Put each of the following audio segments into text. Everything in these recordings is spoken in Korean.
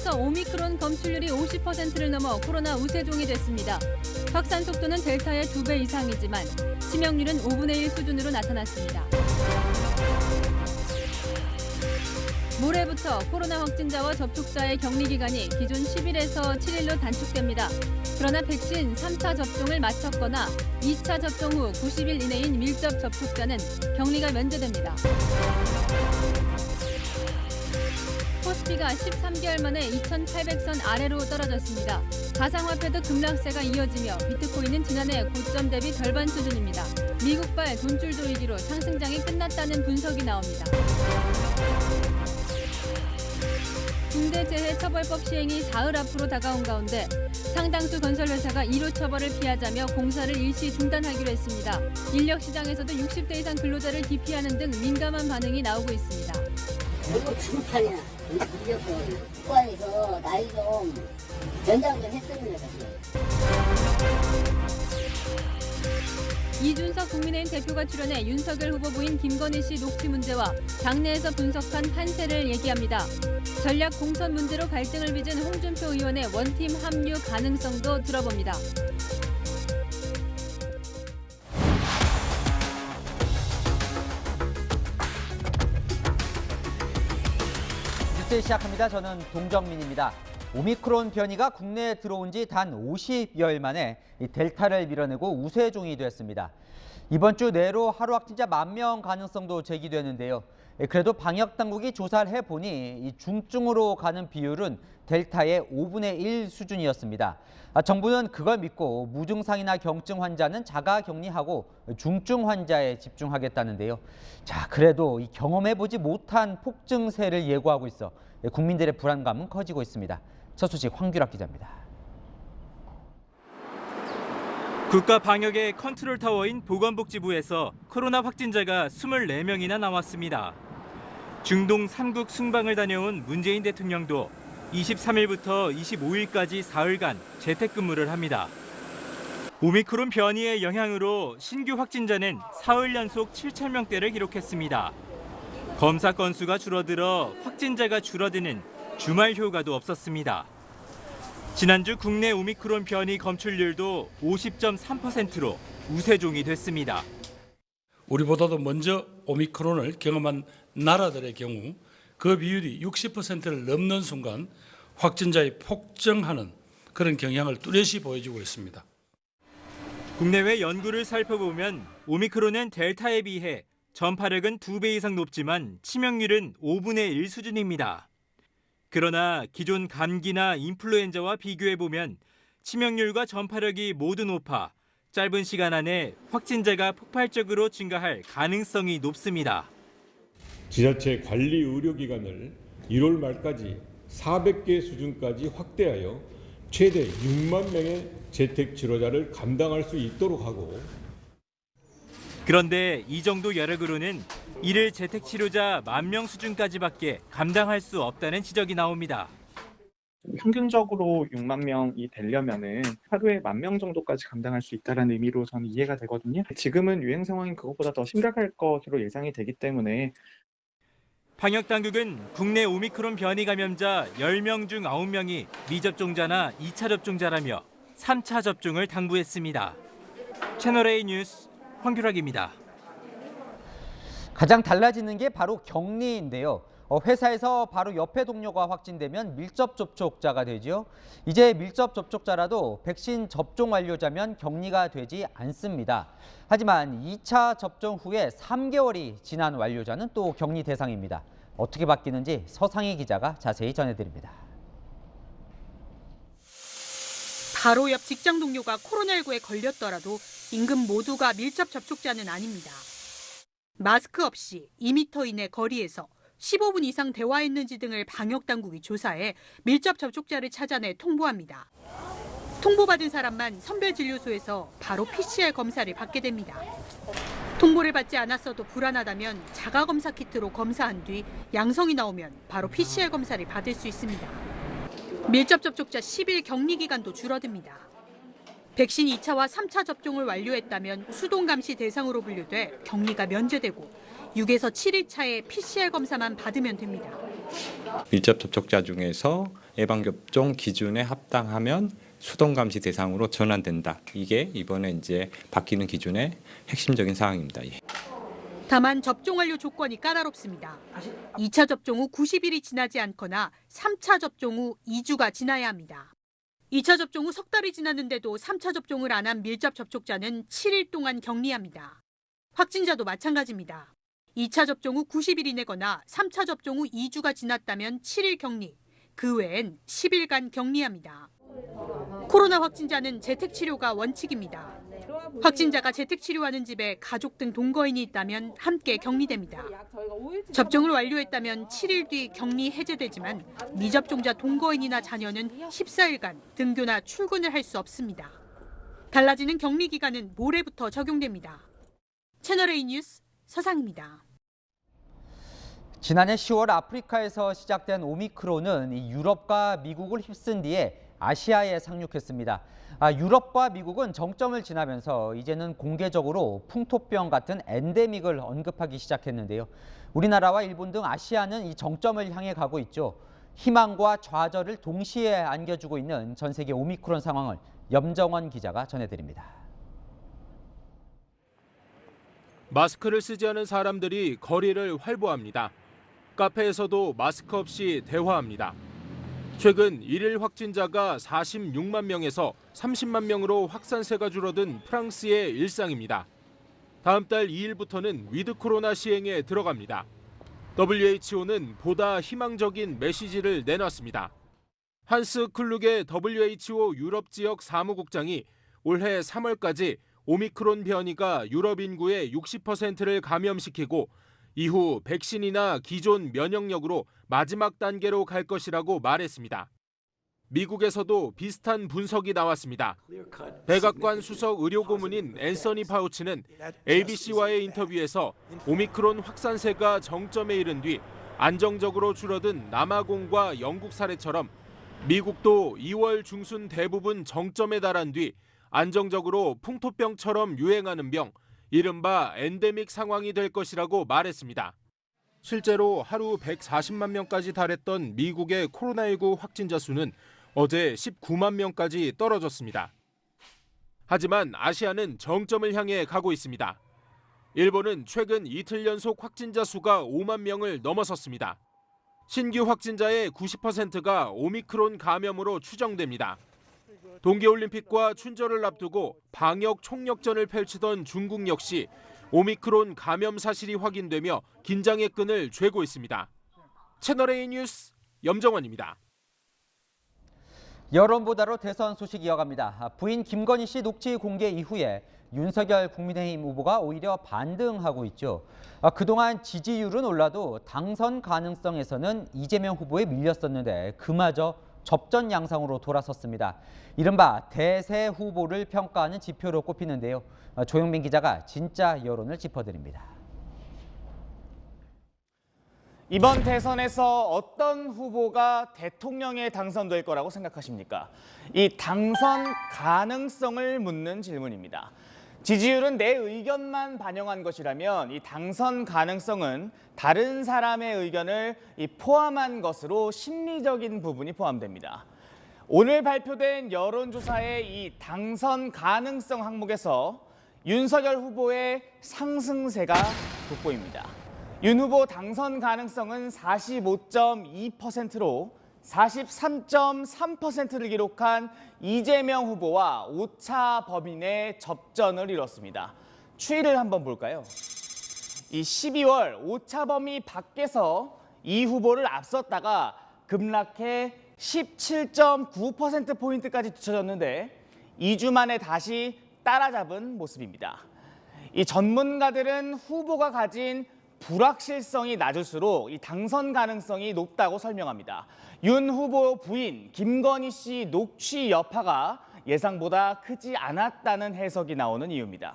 벌써 오미크론 검출률이 50%를 넘어 코로나 우세종이 됐습니다. 확산 속도는 델타의 2배 이상이지만 치명률은 5분의 1 수준으로 나타났습니다. 모레부터 코로나 확진자와 접촉자의 격리기간이 기존 10일에서 7일로 단축됩니다. 그러나 백신 3차 접종을 마쳤거나 2차 접종 후 90일 이내인 밀접 접촉자는 격리가 면제됩니다. 코스피가 13개월 만에 2,800선 아래로 떨어졌습니다. 가상화폐도 급락세가 이어지며 비트코인은 지난해 고점 대비 절반 수준입니다. 미국발 돈줄 조이기로 상승장이 끝났다는 분석이 나옵니다. 중대재해처벌법 시행이 사흘 앞으로 다가온 가운데 상당수 건설회사가 1호 처벌을 피하자며 공사를 일시 중단하기로 했습니다. 인력시장에서도 60대 이상 근로자를 기피하는 등 민감한 반응이 나오고 있습니다. 결국 주급판이야. 이겼어. 국가에서 나이 좀 연장 좀 했으면 좋겠어요. 이준석 국민의힘 대표가 출연해 윤석열 후보 부인 김건희 씨 녹취 문제와 당내에서 분석한 판세를 얘기합니다. 전략 공천 문제로 갈등을 빚은 홍준표 의원의 원팀 합류 가능성도 들어봅니다. 뉴스 시작합니다. 저는 동정민입니다. 오미크론 변이가 국내에 들어온 지 단 50여일 만에 델타를 밀어내고 우세종이 됐습니다. 이번 주 내로 하루 확진자 10,000명 가능성도 제기되는데요. 그래도 방역당국이 조사를 해보니 중증으로 가는 비율은 델타의 5분의 1 수준이었습니다. 정부는 그걸 믿고 무증상이나 경증 환자는 자가 격리하고 중증 환자에 집중하겠다는데요. 자, 그래도 경험해보지 못한 폭증세를 예고하고 있어 국민들의 불안감은 커지고 있습니다. 첫 소식 황규락 기자입니다. 국가 방역의 컨트롤 타워인 보건복지부에서 코로나 확진자가 24명이나 나왔습니다. 중동 3국 순방을 다녀온 문재인 대통령도 23일부터 25일까지 사흘간 재택근무를 합니다. 오미크론 변이의 영향으로 신규 확진자는 사흘 연속 7,000명대를 기록했습니다. 검사 건수가 줄어들어 확진자가 줄어드는 주말 효과도 없었습니다. 지난주 국내 오미크론 변이 검출률도 50.3%로 우세종이 됐습니다. 우리보다도 먼저 오미크론을 경험한 나라들의 경우 그 비율이 60%를 넘는 순간 확진자의 폭증하는 그런 경향을 뚜렷이 보여주고 있습니다. 국내외 연구를 살펴보면 오미크론은 델타에 비해 전파력은 2배 이상 높지만 치명률은 5분의 1 수준입니다. 그러나 기존 감기나 인플루엔자와 비교해보면 치명률과 전파력이 모두 높아 짧은 시간 안에 확진자가 폭발적으로 증가할 가능성이 높습니다. 지자체 관리 의료기관을 1월 말까지 400개 수준까지 확대하여 최대 6만 명의 재택 치료자를 감당할 수 있도록 하고 그런데 이 정도 여력으로는 이를 재택 치료자 10,000명 수준까지밖에 감당할 수 없다는 지적이 나옵니다. 평균적으로 6만 명이 되려면은 하루에 10,000명 정도까지 감당할 수 있다는 의미로 저는 이해가 되거든요. 지금은 유행 상황인 그것보다 더 심각할 것으로 예상이 되기 때문에 방역당국은 국내 오미크론 변이 감염자 10명 중 9명이 미접종자나 2차 접종자라며 3차 접종을 당부했습니다. 채널A 뉴스 황규락입니다. 가장 달라지는 게 바로 격리인데요. 회사에서 바로 옆에 동료가 확진되면 밀접 접촉자가 되죠. 이제 밀접 접촉자라도 백신 접종 완료자면 격리가 되지 않습니다. 하지만 2차 접종 후에 3개월이 지난 완료자는 또 격리 대상입니다. 어떻게 바뀌는지 서상희 기자가 자세히 전해드립니다. 바로 옆 직장 동료가 코로나19에 걸렸더라도 임금 모두가 밀접 접촉자는 아닙니다. 마스크 없이 2m 이내 거리에서 15분 이상 대화했는지 등을 방역당국이 조사해 밀접 접촉자를 찾아내 통보합니다. 통보받은 사람만 선별진료소에서 바로 PCR 검사를 받게 됩니다. 통보를 받지 않았어도 불안하다면 자가검사 키트로 검사한 뒤 양성이 나오면 바로 PCR 검사를 받을 수 있습니다. 밀접 접촉자 10일 격리 기간도 줄어듭니다. 백신 2차와 3차 접종을 완료했다면 수동감시 대상으로 분류돼 격리가 면제되고 6에서 7일 차에 PCR 검사만 받으면 됩니다. 밀접 접촉자 중에서 예방접종 기준에 합당하면 수동감시 대상으로 전환된다. 이게 이번에 이제 바뀌는 기준의 핵심적인 사항입니다. 다만 접종 완료 조건이 까다롭습니다. 2차 접종 후 90일이 지나지 않거나 3차 접종 후 2주가 지나야 합니다. 2차 접종 후 석 달이 지났는데도 3차 접종을 안 한 밀접 접촉자는 7일 동안 격리합니다. 확진자도 마찬가지입니다. 2차 접종 후 90일 이내거나 3차 접종 후 2주가 지났다면 7일 격리, 그 외엔 10일간 격리합니다. 코로나 확진자는 재택치료가 원칙입니다. 확진자가 재택치료하는 집에 가족 등 동거인이 있다면 함께 격리됩니다. 접종을 완료했다면 7일 뒤 격리 해제되지만 미접종자 동거인이나 자녀는 14일간 등교나 출근을 할 수 없습니다. 달라지는 격리 기간은 모레부터 적용됩니다. 채널A 뉴스 서상입니다. 지난해 10월 아프리카에서 시작된 오미크론은 유럽과 미국을 휩쓴 뒤에 아시아에 상륙했습니다. 유럽과 미국은 정점을 지나면서 이제는 공개적으로 풍토병 같은 엔데믹을 언급하기 시작했는데요. 우리나라와 일본 등 아시아는 이 정점을 향해 가고 있죠. 희망과 좌절을 동시에 안겨주고 있는 전 세계 오미크론 상황을 염정원 기자가 전해드립니다. 마스크를 쓰지 않은 사람들이 거리를 활보합니다. 카페에서도 마스크 없이 대화합니다. 최근 일일 확진자가 46만 명에서 30만 명으로 확산세가 줄어든 프랑스의 일상입니다. 다음 달 2일부터는 위드 코로나 시행에 들어갑니다. WHO는 보다 희망적인 메시지를 내놨습니다. 한스 클룩의 WHO 유럽 지역 사무국장이 올해 3월까지 오미크론 변이가 유럽 인구의 60%를 감염시키고 이후 백신이나 기존 면역력으로 마지막 단계로 갈 것이라고 말했습니다. 미국에서도 비슷한 분석이 나왔습니다. 백악관 수석 의료고문인 앤서니 파우치는 ABC와의 인터뷰에서 오미크론 확산세가 정점에 이른 뒤 안정적으로 줄어든 남아공과 영국 사례처럼 미국도 2월 중순 대부분 정점에 달한 뒤 안정적으로 풍토병처럼 유행하는 병, 이른바 엔데믹 상황이 될 것이라고 말했습니다. 실제로 하루 140만 명까지 달했던 미국의 코로나19 확진자 수는 어제 19만 명까지 떨어졌습니다. 하지만 아시아는 정점을 향해 가고 있습니다. 일본은 최근 이틀 연속 확진자 수가 5만 명을 넘어섰습니다. 신규 확진자의 90%가 오미크론 감염으로 추정됩니다. 동계올림픽과 춘절을 앞두고 방역 총력전을 펼치던 중국 역시 오미크론 감염 사실이 확인되며 긴장의 끈을 쥐고 있습니다. 채널A 뉴스 염정원입니다. 여론보다로 대선 소식 이어갑니다. 부인 김건희 씨 녹취 공개 이후에 윤석열 국민의힘 후보가 오히려 반등하고 있죠. 그동안 지지율은 올라도 당선 가능성에서는 이재명 후보에 밀렸었는데 그마저 접전 양상으로 돌아섰습니다. 이른바 대세 후보를 평가하는 지표로 꼽히는데요. 조영민 기자가 진짜 여론을 짚어드립니다. 이번 대선에서 어떤 후보가 대통령에 당선될 거라고 생각하십니까? 이 당선 가능성을 묻는 질문입니다. 지지율은 내 의견만 반영한 것이라면 이 당선 가능성은 다른 사람의 의견을 포함한 것으로 심리적인 부분이 포함됩니다. 오늘 발표된 여론조사의 이 당선 가능성 항목에서 윤석열 후보의 상승세가 돋보입니다. 윤 후보 당선 가능성은 45.2%로 43.3%를 기록한 이재명 후보와 오차 범인의 접전을 이뤘습니다. 추이를 한번 볼까요? 이 12월 오차 범위 밖에서 이 후보를 앞섰다가 급락해 17.9%포인트까지 뒤쳐졌는데 2주 만에 다시 따라잡은 모습입니다. 이 전문가들은 후보가 가진 불확실성이 낮을수록 이 당선 가능성이 높다고 설명합니다. 윤 후보 부인 김건희 씨 녹취 여파가 예상보다 크지 않았다는 해석이 나오는 이유입니다.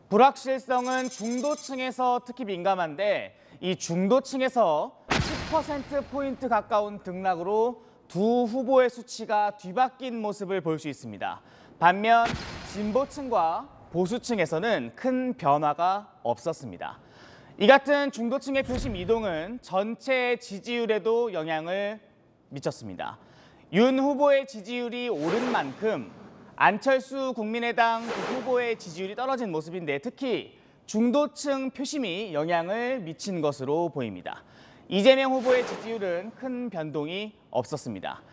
불확실성은 중도층에서 특히 민감한데 이 중도층에서 10%포인트 가까운 등락으로 두 후보의 수치가 뒤바뀐 모습을 볼 수 있습니다. 반면 진보층과 보수층에서는 큰 변화가 없었습니다. 이 같은 중도층의 표심 이동은 전체 지지율에도 영향을 미쳤습니다. 윤 후보의 지지율이 오른 만큼 안철수 국민의당 후보의 지지율이 떨어진 모습인데 특히 중도층 표심이 영향을 미친 것으로 보입니다. 이재명 후보의 지지율은 큰 변동이 없었습니다.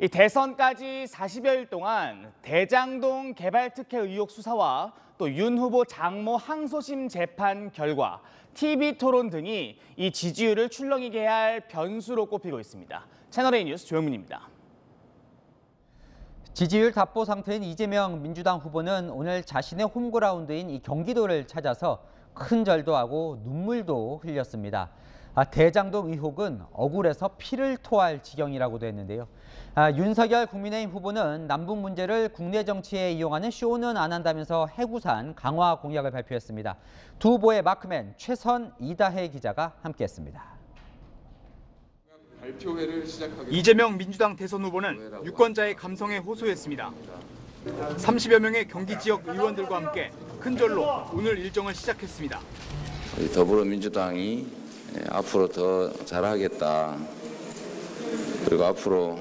이 대선까지 40여일 동안 대장동 개발 특혜 의혹 수사와 또 윤 후보 장모 항소심 재판 결과, TV 토론 등이 이 지지율을 출렁이게 할 변수로 꼽히고 있습니다. 채널A 뉴스 조영민입니다. 지지율 답보 상태인 이재명 민주당 후보는 오늘 자신의 홈그라운드인 이 경기도를 찾아서 큰 절도 하고 눈물도 흘렸습니다. 대장동 의혹은 억울해서 피를 토할 지경이라고도 했는데요. 윤석열 국민의힘 후보는 남북 문제를 국내 정치에 이용하는 쇼는 안 한다면서 해구산 강화 공약을 발표했습니다. 두 후보의 마크맨 최선 이다혜 기자가 함께했습니다. 이재명 민주당 대선 후보는 유권자의 감성에 호소했습니다. 30여 명의 경기 지역 의원들과 함께 큰 절로 오늘 일정을 시작했습니다. 더불어민주당이 앞으로 더 잘하겠다. 그리고 앞으로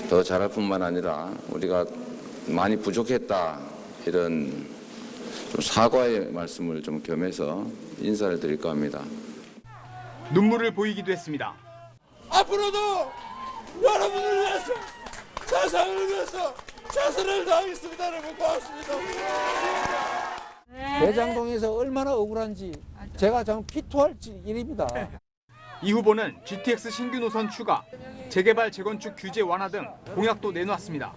더 잘할 뿐만 아니라 우리가 많이 부족했다. 이런 좀 사과의 말씀을 좀 겸해서 인사를 드릴까 합니다. 눈물을 보이기도 했습니다. 앞으로도 여러분을 위해서, 세상을 위해서 최선을 다하겠습니다. 여러분 고맙습니다. 대장동에서 얼마나 억울한지 제가 참 피토할 일입니다. 이 후보는 GTX 신규 노선 추가, 재개발 재건축 규제 완화 등 공약도 내놓았습니다.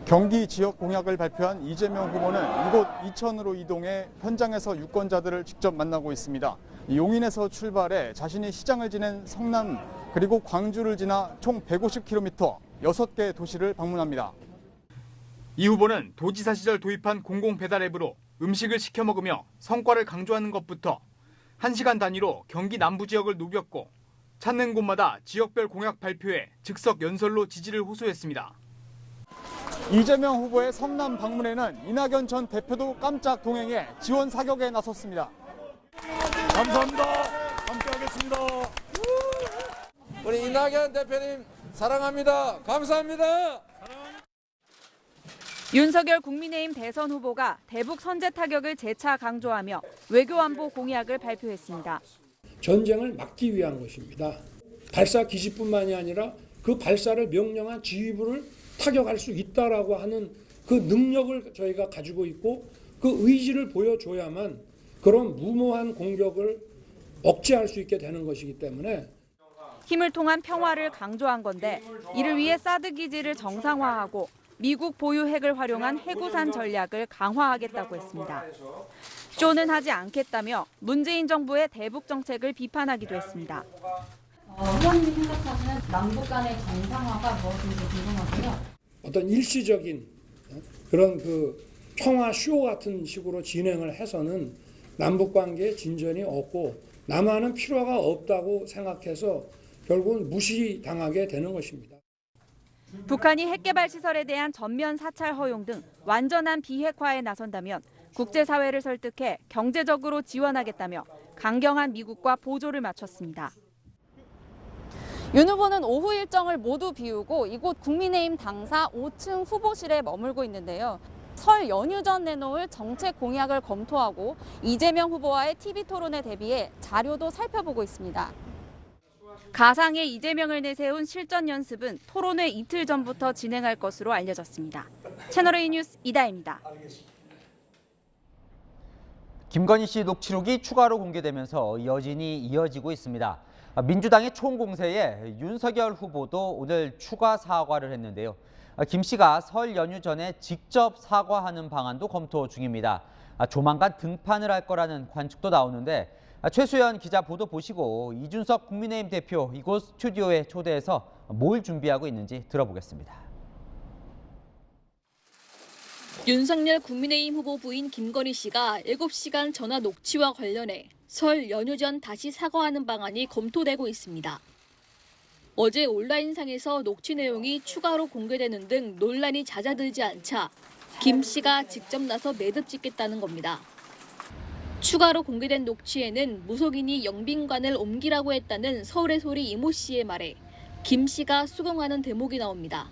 경기 지역 공약을 발표한 이재명 후보는 이곳 이천으로 이동해 현장에서 유권자들을 직접 만나고 있습니다. 용인에서 출발해 자신이 시장을 지낸 성남 그리고 광주를 지나 총 150km, 6개 도시를 방문합니다. 이 후보는 도지사 시절 도입한 공공배달 앱으로 음식을 시켜 먹으며 성과를 강조하는 것부터 1시간 단위로 경기 남부 지역을 누볐고 찾는 곳마다 지역별 공약 발표에 즉석 연설로 지지를 호소했습니다. 이재명 후보의 성남 방문에는 이낙연 전 대표도 깜짝 동행해 지원 사격에 나섰습니다. 감사합니다. 함께하겠습니다. 우리 이낙연 대표님 사랑합니다. 감사합니다. 윤석열 국민의힘 대선 후보가 대북 선제 타격을 재차 강조하며 외교안보 공약을 발표했습니다. 전쟁을 막기 위한 것입니다. 발사 기지뿐만이 아니라 그 발사를 명령한 지휘부를 타격할 수 있다라고 하는 그 능력을 저희가 가지고 있고 그 의지를 보여줘야만 그런 무모한 공격을 억제할 수 있게 되는 것이기 때문에 힘을 통한 평화를 강조한 건데 이를 위해 사드 기지를 정상화하고 미국 보유 핵을 활용한 해구산 전략을 강화하겠다고 했습니다. 쇼는 하지 않겠다며 문재인 정부의 대북 정책을 비판하기도 했습니다. 의원님이 생각하시는 남북 간의 정상화가 무엇인지 궁금하고요. 어떤 일시적인 그런 그 평화 쇼 같은 식으로 진행을 해서는 남북 관계에 진전이 없고 남한은 필요가 없다고 생각해서 결국은 무시당하게 되는 것입니다. 북한이 핵개발 시설에 대한 전면 사찰 허용 등 완전한 비핵화에 나선다면 국제사회를 설득해 경제적으로 지원하겠다며 강경한 미국과 보조를 맞췄습니다. 윤 후보는 오후 일정을 모두 비우고 이곳 국민의힘 당사 5층 후보실에 머물고 있는데요. 설 연휴 전 내놓을 정책 공약을 검토하고 이재명 후보와의 TV 토론에 대비해 자료도 살펴보고 있습니다. 가상의 이재명을 내세운 실전 연습은 토론회 이틀 전부터 진행할 것으로 알려졌습니다. 채널A 뉴스 이다혜입니다. 김건희 씨 녹취록이 추가로 공개되면서 여진이 이어지고 있습니다. 민주당의 총공세에 윤석열 후보도 오늘 추가 사과를 했는데요. 김 씨가 설 연휴 전에 직접 사과하는 방안도 검토 중입니다. 조만간 등판을 할 거라는 관측도 나오는데 최수연 기자 보도 보시고 이준석 국민의힘 대표 이곳 스튜디오에 초대해서 뭘 준비하고 있는지 들어보겠습니다. 윤석열 국민의힘 후보 부인 김건희 씨가 7시간 전화 녹취와 관련해 설 연휴 전 다시 사과하는 방안이 검토되고 있습니다. 어제 온라인상에서 녹취 내용이 추가로 공개되는 등 논란이 잦아들지 않자 김 씨가 직접 나서 매듭 짓겠다는 겁니다. 추가로 공개된 녹취에는 무속인이 영빈관을 옮기라고 했다는 서울의 소리 이모 씨의 말에 김 씨가 수긍하는 대목이 나옵니다.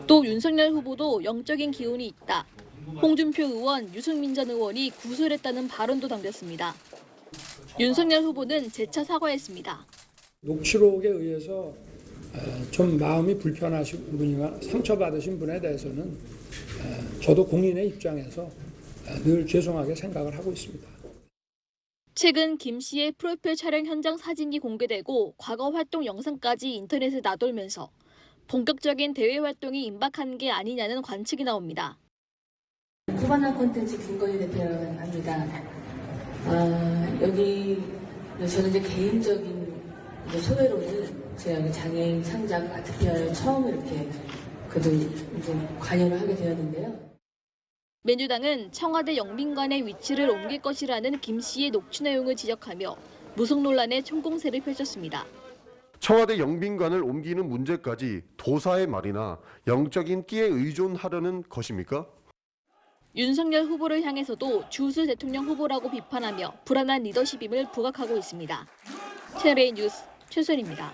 또 윤석열 후보도 영적인 기운이 있다. 홍준표 의원, 유승민 전 의원이 구술했다는 발언도 담겼습니다. 윤석열 후보는 재차 사과했습니다. 녹취록에 의해서 좀 마음이 불편하신 분이나 상처받으신 분에 대해서는 저도 국민의 입장에서 늘 죄송하게 생각을 하고 있습니다. 최근 김 씨의 프로필 촬영 현장 사진이 공개되고 과거 활동 영상까지 인터넷에 나돌면서 본격적인 대외 활동이 임박한 게 아니냐는 관측이 나옵니다. 코바나 콘텐츠 김건희 대표라고 합니다. 여기 저는 이제 개인적인 소외로는 제가 장애인 창작 아트피아에 처음 이렇게 그래도 이제 관여를 하게 되었는데요. 민주당은 청와대 영빈관의 위치를 옮길 것이라는 김 씨의 녹취 내용을 지적하며 무속 논란의 총공세를 펼쳤습니다. 청와대 영빈관을 옮기는 문제까지 도사의 말이나 영적인 끼에 의존하려는 것입니까? 윤석열 후보를 향해서도 주수 대통령 후보라고 비판하며 불안한 리더십임을 부각하고 있습니다. 채널A 뉴스 최선입니다.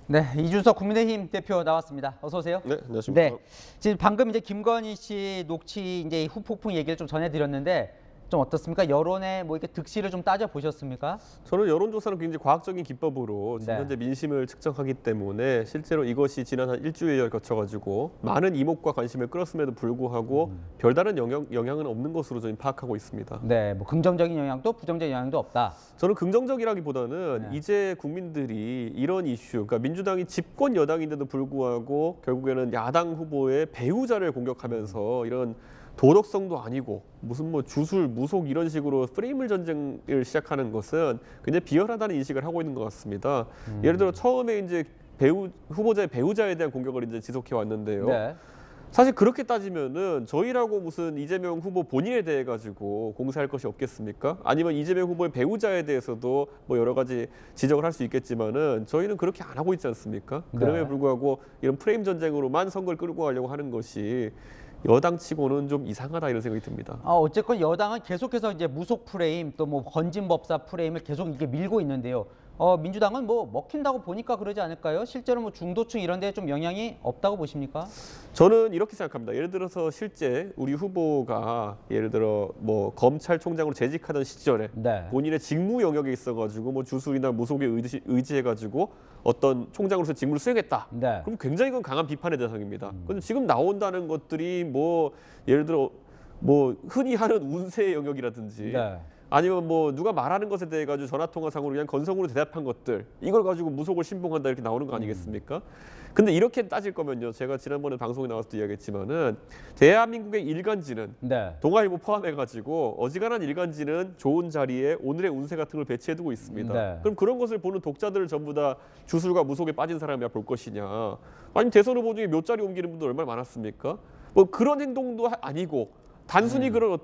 네, 이준석 국민의힘 대표 나왔습니다. 어서 오세요. 네, 안녕하십니까. 네, 지금 방금 이제 김건희 씨 녹취 이제 후폭풍 얘기를 좀 전해드렸는데 좀 어떻습니까? 여론의 뭐 이렇게 득실을 좀 따져 보셨습니까? 저는 여론조사는 굉장히 과학적인 기법으로 지금 현재 민심을 측정하기 때문에 실제로 이것이 지난 한 일주일을 거쳐가지고 많은 이목과 관심을 끌었음에도 불구하고 별다른 영향은 없는 것으로 저는 파악하고 있습니다. 네, 뭐 긍정적인 영향도 부정적인 영향도 없다. 저는 긍정적이라기보다는 이제 국민들이 이런 이슈, 그러니까 민주당이 집권 여당인데도 불구하고 결국에는 야당 후보의 배우자를 공격하면서 이런 도덕성도 아니고 무슨 뭐 주술, 무속 이런 식으로 프레임을 전쟁을 시작하는 것은 굉장히 비열하다는 인식을 하고 있는 것 같습니다. 예를 들어 처음에 이제 후보자의 배우자에 대한 공격을 이제 지속해 왔는데요. 네. 사실 그렇게 따지면은 저희라고 무슨 이재명 후보 본인에 대해 가지고 공세할 것이 없겠습니까? 아니면 이재명 후보의 배우자에 대해서도 뭐 여러 가지 지적을 할 수 있겠지만은 저희는 그렇게 안 하고 있지 않습니까? 네. 그럼에도 불구하고 이런 프레임 전쟁으로만 선거를 끌고 가려고 하는 것이 여당치고는 좀 이상하다 이런 생각이 듭니다. 어쨌건 여당은 계속해서 이제 무속 프레임 또 뭐 건진법사 프레임을 계속 이게 밀고 있는데요. 민주당은 뭐 먹힌다고 보니까 그러지 않을까요? 실제로 뭐 중도층 이런 데에 좀 영향이 없다고 보십니까? 저는 이렇게 생각합니다. 예를 들어서 실제 우리 후보가 예를 들어 뭐 검찰총장으로 재직하던 시절에 본인의 직무 영역에 있어가지고 뭐 주술이나 무속에 의지해가지고 어떤 총장으로서 직무를 수행했다. 그럼 굉장히 그건 강한 비판의 대상입니다. 그런데 지금 나온다는 것들이 뭐 예를 들어 뭐 흔히 하는 운세 영역이라든지 아니면 뭐 누가 말하는 것에 대해 가지고 전화통화상으로 그냥 건성으로 대답한 것들 이걸 가지고 무속을 신봉한다 이렇게 나오는 거 아니겠습니까? 근데 이렇게 따질 거면요. 제가 지난번에 방송에 나와서도 이야기했지만은 대한민국의 일간지는 동아일보 포함해가지고 어지간한 일간지는 좋은 자리에 오늘의 운세 같은 걸 배치해두고 있습니다. 그럼 그런 것을 보는 독자들을 전부 다 주술과 무속에 빠진 사람이야 볼 것이냐? 아니면 대선 후보 중에 몇 자리 옮기는 분들 얼마나 많았습니까? 뭐 그런 행동도 아니고 단순히 그런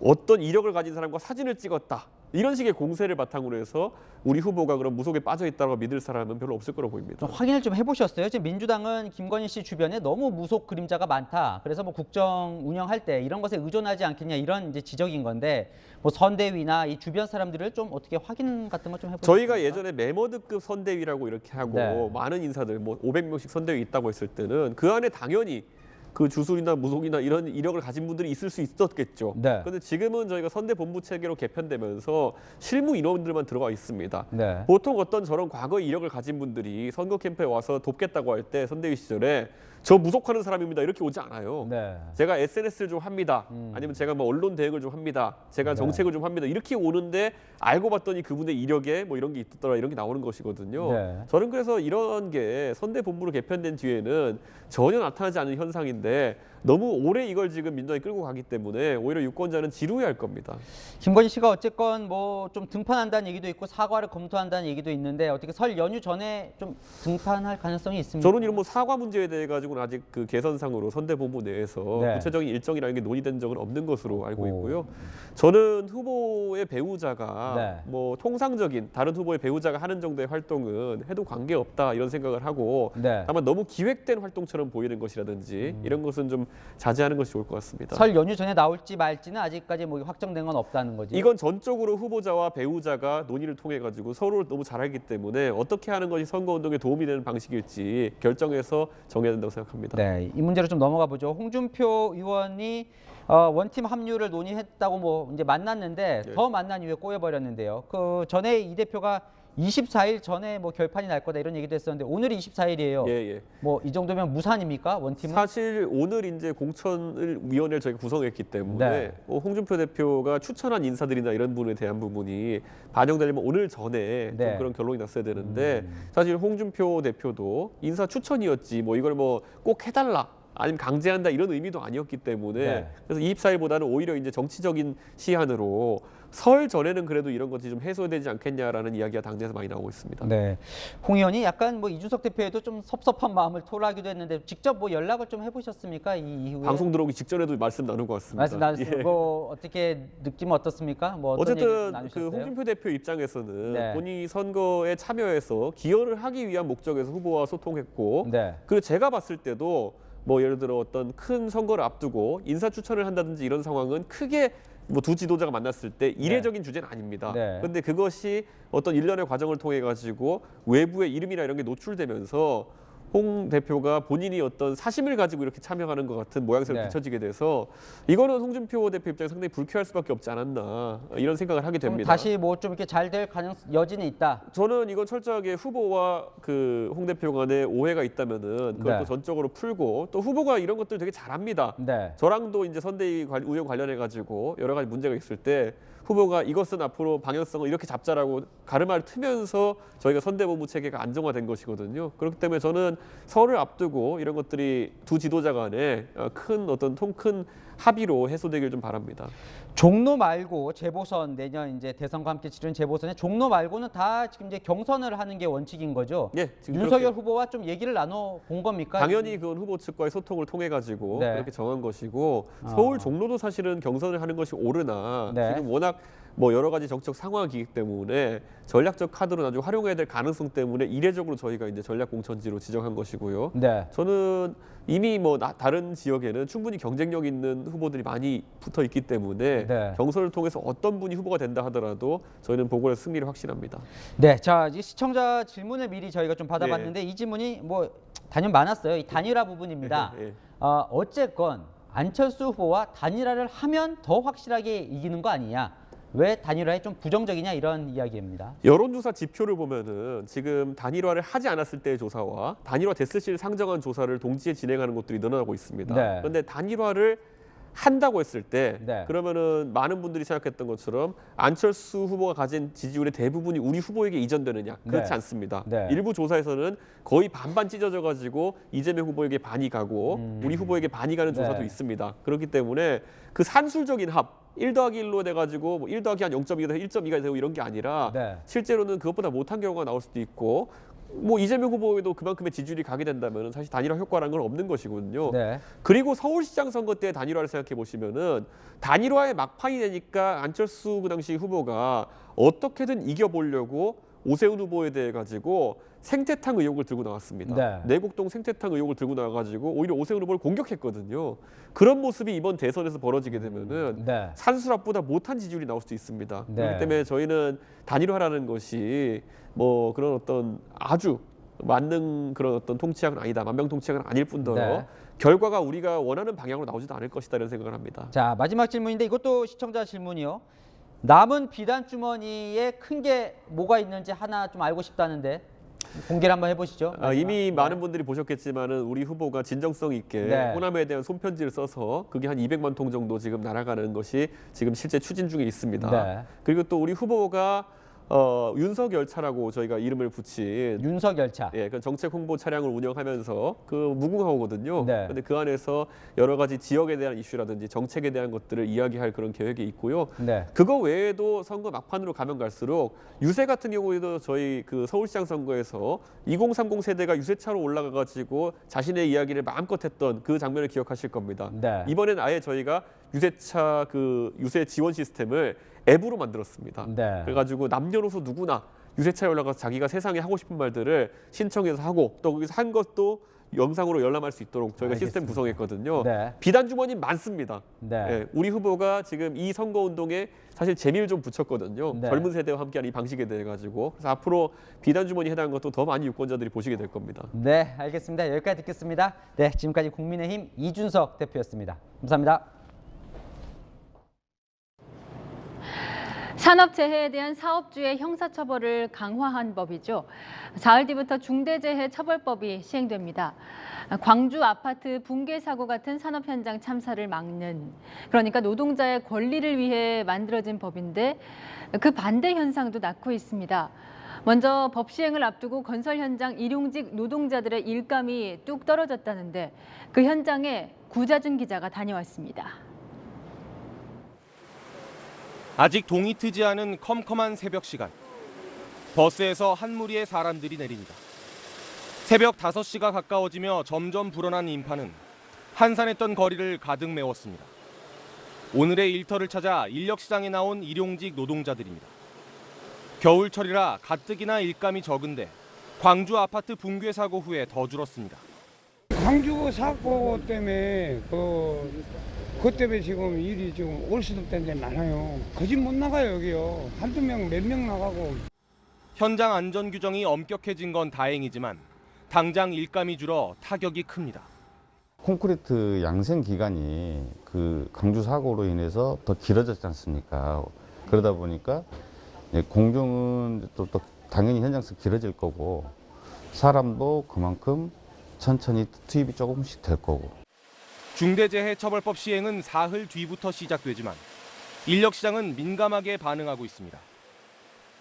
어떤 이력을 가진 사람과 사진을 찍었다. 이런 식의 공세를 바탕으로 해서 우리 후보가 그런 무속에 빠져 있다고 믿을 사람은 별로 없을 거라고 보입니다. 확인을 좀 해보셨어요? 지금 민주당은 김건희 씨 주변에 너무 무속 그림자가 많다. 그래서 뭐 국정 운영할 때 이런 것에 의존하지 않겠냐 이런 이제 지적인 건데 뭐 선대위나 이 주변 사람들을 좀 어떻게 확인 같은 거 좀 해보셨습니까? 저희가 예전에 메머드급 선대위라고 이렇게 하고 많은 인사들 뭐 500명씩 선대위 있다고 했을 때는 그 안에 당연히 그 주술이나 무속이나 이런 이력을 가진 분들이 있을 수 있었겠죠. 그런데 지금은 저희가 선대본부 체계로 개편되면서 실무 인원들만 들어가 있습니다. 보통 어떤 저런 과거 이력을 가진 분들이 선거 캠프에 와서 돕겠다고 할 때 선대위 시절에 저 무속하는 사람입니다 이렇게 오지 않아요. 제가 SNS를 좀 합니다. 아니면 제가 뭐 언론 대응을 좀 합니다. 제가 정책을 좀 합니다. 이렇게 오는데 알고 봤더니 그분의 이력에 뭐 이런 게 있더라 이런 게 나오는 것이거든요. 저는 그래서 이런 게 선대본부로 개편된 뒤에는 전혀 나타나지 않는 현상인데 너무 오래 이걸 지금 민주당이 끌고 가기 때문에 오히려 유권자는 지루해할 겁니다. 김건희 씨가 어쨌건 뭐 좀 등판한다는 얘기도 있고 사과를 검토한다는 얘기도 있는데 어떻게 설 연휴 전에 좀 등판할 가능성이 있습니까? 저는 이런 뭐 사과 문제에 대해 가지고는 아직 그 개선상으로 선대본부 내에서 구체적인 일정이라는 게 논의된 적은 없는 것으로 알고 있고요. 저는 후보의 배우자가 뭐 통상적인 다른 후보의 배우자가 하는 정도의 활동은 해도 관계없다 이런 생각을 하고 다만 너무 기획된 활동처럼 보이는 것이라든지 이런 것은 좀 자제하는 것이 좋을 것 같습니다. 설 연휴 전에 나올지 말지는 아직까지 뭐 확정된 건 없다는 거지. 이건 전적으로 후보자와 배우자가 논의를 통해 가지고 서로를 너무 잘 알기 때문에 어떻게 하는 것이 선거운동에 도움이 되는 방식일지 결정해서 정해야 된다고 생각합니다. 네, 이 문제로 좀 넘어가 보죠. 홍준표 의원이 원팀 합류를 논의했다고 뭐 이제 만났는데 더 만난 이후에 꼬여버렸는데요. 그 전에 이 대표가 24일 전에 뭐 결판이 날 거다 이런 얘기도 했었는데 오늘이 24일이에요. 예. 뭐 이 정도면 무산입니까? 원팀은? 사실 오늘 이제 공천을 위원회를 저희가 구성했기 때문에 네. 홍준표 대표가 추천한 인사들이나 이런 부분에 대한 부분이 반영되려면 오늘 전에 좀 네. 그런 결론이 났어야 되는데 사실 홍준표 대표도 인사 추천이었지 뭐 이걸 뭐 꼭 해달라. 아니면 강제한다 이런 의미도 아니었기 때문에 네. 그래서 24일보다는 오히려 이제 정치적인 시한으로 설 전에는 그래도 이런 것이 좀 해소되지 않겠냐라는 이야기가 당내에서 많이 나오고 있습니다. 네, 홍 의원이 약간 뭐 이준석 대표에도 좀 섭섭한 마음을 토로하기도 했는데 직접 뭐 연락을 좀 해보셨습니까? 이 이후에 방송 들어오기 직전에도 말씀 나눈 것 같습니다. 말씀 나눴습니다. 예. 뭐 어떻게 느낌 어떻습니까? 뭐 어떤 얘기 어쨌든 나누셨어요? 그 홍준표 대표 입장에서는 네. 본인이 선거에 참여해서 기여를 하기 위한 목적에서 후보와 소통했고 네. 그리고 제가 봤을 때도 뭐 예를 들어 어떤 큰 선거를 앞두고 인사 추천을 한다든지 이런 상황은 크게 뭐 두 지도자가 만났을 때 이례적인 주제는 아닙니다. 네. 그런데 그것이 어떤 일련의 과정을 통해 가지고 외부의 이름이나 이런 게 노출되면서 홍 대표가 본인이 어떤 사심을 가지고 이렇게 참여하는 것 같은 모양새로 네. 비춰지게 돼서 이거는 홍준표 대표 입장에 상당히 불쾌할 수밖에 없지 않았나 이런 생각을 하게 됩니다. 다시 뭐 좀 이렇게 잘 될 여지는 있다. 저는 이건 철저하게 후보와 그 홍 대표 간에 오해가 있다면은 그걸 네. 또 전적으로 풀고 또 후보가 이런 것들 되게 잘합니다. 네. 저랑도 이제 선대위 운영 관련해 가지고 여러 가지 문제가 있을 때 후보가 이것은 앞으로 방향성을 이렇게 잡자라고 가르마를 트면서 저희가 선대본부 체계가 안정화된 것이거든요. 그렇기 때문에 저는 설을 앞두고 이런 것들이 두 지도자 간에 큰 어떤 큰 합의로 해소되길 좀 바랍니다. 종로 말고 재보선 내년 이제 대선과 함께 치르는 재보선에 종로 말고는 다 지금 이제 경선을 하는 게 원칙인 거죠. 예, 지금 윤석열 그렇게 후보와 좀 얘기를 나눠 본 겁니까? 당연히 그건 후보 측과의 소통을 통해 가지고 네. 그렇게 정한 것이고 서울 종로도 사실은 경선을 하는 것이 옳으나 네. 지금 워낙 뭐 여러 가지 정치적 상황이기 때문에 전략적 카드로 나중에 활용해야 될 가능성 때문에 이례적으로 저희가 이제 전략 공천지로 지정한 것이고요. 네. 저는 이미 뭐 다른 지역에는 충분히 경쟁력 있는 후보들이 많이 붙어 있기 때문에 네. 경선을 통해서 어떤 분이 후보가 된다 하더라도 저희는 보궐에서 승리를 확신합니다. 네, 자, 이 시청자 질문을 미리 저희가 좀 받아봤는데 이 질문이 뭐 단연 많았어요. 이 단일화 부분입니다. 어쨌건 안철수 후보와 단일화를 하면 더 확실하게 이기는 거 아니냐? 왜 단일화에 좀 부정적이냐 이런 이야기입니다. 여론조사 지표를 보면은 지금 단일화를 하지 않았을 때의 조사와 단일화 됐을 시를 상정한 조사를 동시에 진행하는 곳들이 늘어나고 있습니다. 네. 그런데 단일화를 한다고 했을 때 네. 그러면은 많은 분들이 생각했던 것처럼 안철수 후보가 가진 지지율의 대부분이 우리 후보에게 이전되느냐? 그렇지 네. 않습니다. 네. 일부 조사에서는 거의 반반 찢어져 가지고 이재명 후보에게 반이 가고 우리 후보에게 반이 가는 조사도 네. 있습니다. 그렇기 때문에 그 산술적인 합 1 더하기 1로 돼가지고 뭐 1 더하기 한 0.2가 되고 1.2가 되고 이런 게 아니라 네. 실제로는 그것보다 못한 경우가 나올 수도 있고 뭐 이재명 후보에도 그만큼의 지지율이 가게 된다면 사실 단일화 효과라는 건 없는 것이거든요. 네. 그리고 서울시장 선거 때 단일화를 생각해 보시면은 단일화의 막판이 되니까 안철수 그 당시 후보가 어떻게든 이겨보려고 오세훈 후보에 대해 가지고 생태탕 의혹을 들고 나왔습니다. 네. 내곡동 생태탕 의혹을 들고 나와가지고 오히려 오세훈 후보를 공격했거든요. 그런 모습이 이번 대선에서 벌어지게 되면은 네. 산술합보다 못한 지지율이 나올 수도 있습니다. 네. 그렇기 때문에 저희는 단일화라는 것이 뭐 그런 어떤 아주 맞는 그런 어떤 통치학은 아니다. 만병통치약은 아닐 뿐더러 네. 결과가 우리가 원하는 방향으로 나오지도 않을 것이다 이런 생각을 합니다. 자, 마지막 질문인데 이것도 시청자 질문이요. 남은 비단 주머니에 큰 게 뭐가 있는지 하나 좀 알고 싶다는데 공개를 한번 해보시죠. 이미 많은 분들이 보셨겠지만은 우리 후보가 진정성 있게 네. 호남에 대한 손편지를 써서 그게 한 200만 통 정도 지금 날아가는 것이 지금 실제 추진 중에 있습니다. 네. 그리고 또 우리 후보가 윤석열차라고 저희가 이름을 붙인 윤석열차. 예, 그 정책 홍보 차량을 운영하면서 그 무궁화호거든요. 네. 근데 그 안에서 여러 가지 지역에 대한 이슈라든지 정책에 대한 것들을 이야기할 그런 계획이 있고요. 네. 그거 외에도 선거 막판으로 가면 갈수록 유세 같은 경우에도 저희 그 서울시장 선거에서 2030 세대가 유세차로 올라가 가지고 자신의 이야기를 마음껏 했던 그 장면을 기억하실 겁니다. 네. 이번엔 아예 저희가 유세차 그 유세 지원 시스템을 앱으로 만들었습니다. 네. 그래가지고 남녀노소 누구나 유세차에 올라가서 자기가 세상에 하고 싶은 말들을 신청해서 하고 또 거기서 한 것도 영상으로 열람할 수 있도록 저희가 알겠습니다. 시스템 구성했거든요. 네. 비단 주머니 많습니다. 네. 예, 우리 후보가 지금 이 선거운동에 사실 재미를 좀 붙였거든요. 네. 젊은 세대와 함께하는 이 방식에 대해 가지고 그래서 앞으로 비단 주머니 해당한 것도 더 많이 유권자들이 보시게 될 겁니다. 네, 알겠습니다. 여기까지 듣겠습니다. 네, 지금까지 국민의힘 이준석 대표였습니다. 감사합니다. 산업재해에 대한 사업주의 형사처벌을 강화한 법이죠. 사흘 뒤부터 중대재해처벌법이 시행됩니다. 광주 아파트 붕괴 사고 같은 산업 현장 참사를 막는, 그러니까 노동자의 권리를 위해 만들어진 법인데 그 반대 현상도 낳고 있습니다. 먼저 법 시행을 앞두고 건설 현장 일용직 노동자들의 일감이 뚝 떨어졌다는데 그 현장에 구자준 기자가 다녀왔습니다. 아직 동이 트지 않은 컴컴한 새벽 시간. 버스에서 한 무리의 사람들이 내립니다. 새벽 5시가 가까워지며 점점 불어난 인파는 한산했던 거리를 가득 메웠습니다. 오늘의 일터를 찾아 인력시장에 나온 일용직 노동자들입니다. 겨울철이라 가뜩이나 일감이 적은데 광주 아파트 붕괴 사고 후에 더 줄었습니다. 광주 사고 때문에 그 때문에 지금 일이 지금 올 수도 없는 데 많아요. 거짓 못 나가요, 여기요. 한두 명, 몇 명 나가고. 현장 안전 규정이 엄격해진 건 다행이지만 당장 일감이 줄어 타격이 큽니다. 콘크리트 양생 기간이 그 강주 사고로 인해서 더 길어졌지 않습니까? 그러다 보니까 공정은 또 당연히 현장에서 길어질 거고 사람도 그만큼 천천히 투입이 조금씩 될 거고. 중대재해처벌법 시행은 사흘 뒤부터 시작되지만 인력시장은 민감하게 반응하고 있습니다.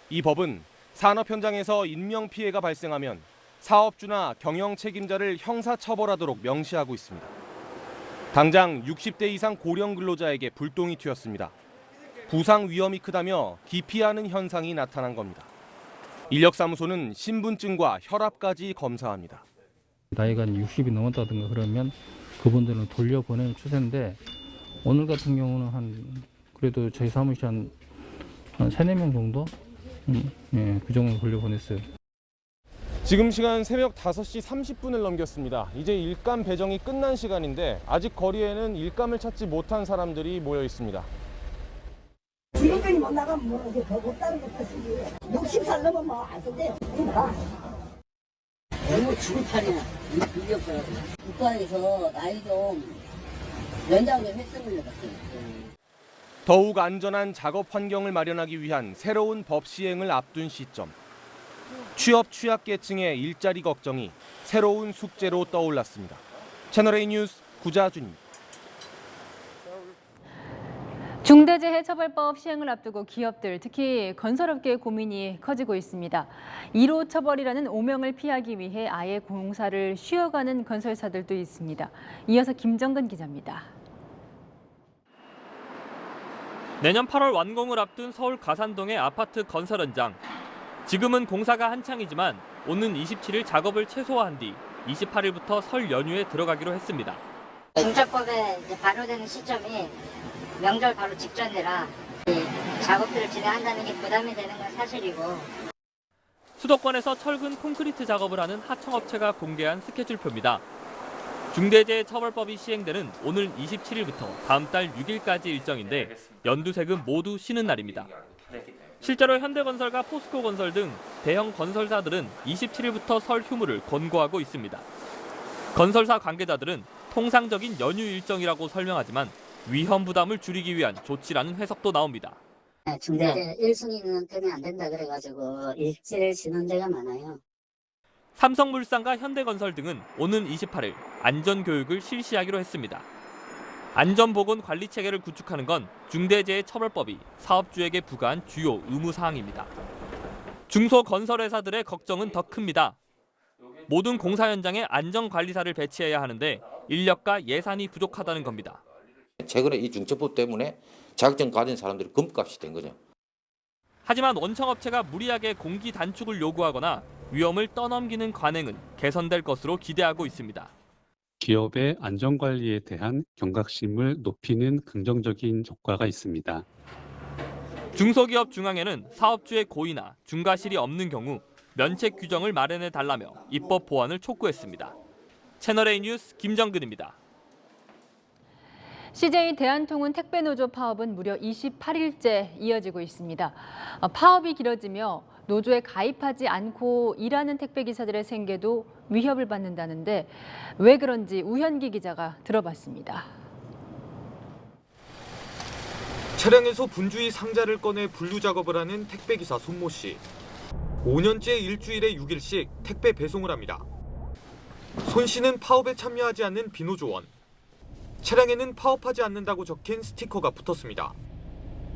이 법은 산업 현장에서 인명피해가 발생하면 사업주나 경영 책임자를 형사처벌하도록 명시하고 있습니다. 당장 60대 이상 고령 근로자에게 불똥이 튀었습니다. 부상 위험이 크다며 기피하는 현상이 나타난 겁니다. 인력사무소는 신분증과 혈압까지 검사합니다. 나이가 60이 넘었다든가 그러면 그분들은 돌려보내는 추세인데 오늘 같은 경우는 그래도 저희 사무실 한 3-4명 정도? 그 정도 돌려보냈어요. 지금 시간 새벽 5시 30분을 넘겼습니다. 이제 일감 배정이 끝난 시간인데 아직 거리에는 일감을 찾지 못한 사람들이 모여 있습니다. 지금까지 못 나가면 뭐 못 따는 것도 쓰지. 60살 넘으면 뭐 안 쓴대요. 너무 지급하냐 이게 없어요. 국가에서 나이 좀 연장 좀 했으면 좋겠어요. 더욱 안전한 작업 환경을 마련하기 위한 새로운 법 시행을 앞둔 시점. 취업 취약계층의 일자리 걱정이 새로운 숙제로 떠올랐습니다. 채널A 뉴스 구자준입니다. 중대재해처벌법 시행을 앞두고 기업들, 특히 건설업계의 고민이 커지고 있습니다. 1호 처벌이라는 오명을 피하기 위해 아예 공사를 쉬어가는 건설사들도 있습니다. 이어서 김정근 기자입니다. 내년 8월 완공을 앞둔 서울 가산동의 아파트 건설 현장. 지금은 공사가 한창이지만 오는 27일 작업을 최소화한 뒤 28일부터 설 연휴에 들어가기로 했습니다. 중재법에 발효되는 시점이 명절 바로 직전이라 작업들을 진행한다는 게 부담이 되는 건 사실이고. 수도권에서 철근 콘크리트 작업을 하는 하청업체가 공개한 스케줄표입니다. 중대재해처벌법이 시행되는 오늘 27일부터 다음 달 6일까지 일정인데 연두색은 모두 쉬는 날입니다. 실제로 현대건설과 포스코건설 등 대형 건설사들은 27일부터 설 휴무를 권고하고 있습니다. 건설사 관계자들은 통상적인 연휴 일정이라고 설명하지만 위험 부담을 줄이기 위한 조치라는 해석도 나옵니다. 중대재해 1순위는 되면 안 된다 그래가지고 일지를 쉬는 데가 많아요. 삼성물산과 현대건설 등은 오는 28일 안전교육을 실시하기로 했습니다. 안전보건관리체계를 구축하는 건 중대재해처벌법이 사업주에게 부과한 주요 의무사항입니다. 중소건설회사들의 걱정은 더 큽니다. 모든 공사 현장에 안전관리사를 배치해야 하는데 인력과 예산이 부족하다는 겁니다. 최근에 이 중재법 때문에 자격증 가진 사람들이 금값이 된 거죠. 하지만 원청업체가 무리하게 공기 단축을 요구하거나 위험을 떠넘기는 관행은 개선될 것으로 기대하고 있습니다. 기업의 안전관리에 대한 경각심을 높이는 긍정적인 효과가 있습니다. 중소기업 중앙회는 사업주의 고의나 중과실이 없는 경우 면책 규정을 마련해 달라며 입법 보완을 촉구했습니다. 채널A 뉴스 김정근입니다. CJ 대한통운 택배노조 파업은 무려 28일째 이어지고 있습니다. 파업이 길어지며 노조에 가입하지 않고 일하는 택배기사들의 생계도 위협을 받는다는데 왜 그런지 우현기 기자가 들어봤습니다. 차량에서 분주히 상자를 꺼내 분류 작업을 하는 택배기사 손모 씨. 5년째 일주일에 6일씩 택배 배송을 합니다. 손 씨는 파업에 참여하지 않는 비노조원. 차량에는 파업하지 않는다고 적힌 스티커가 붙었습니다.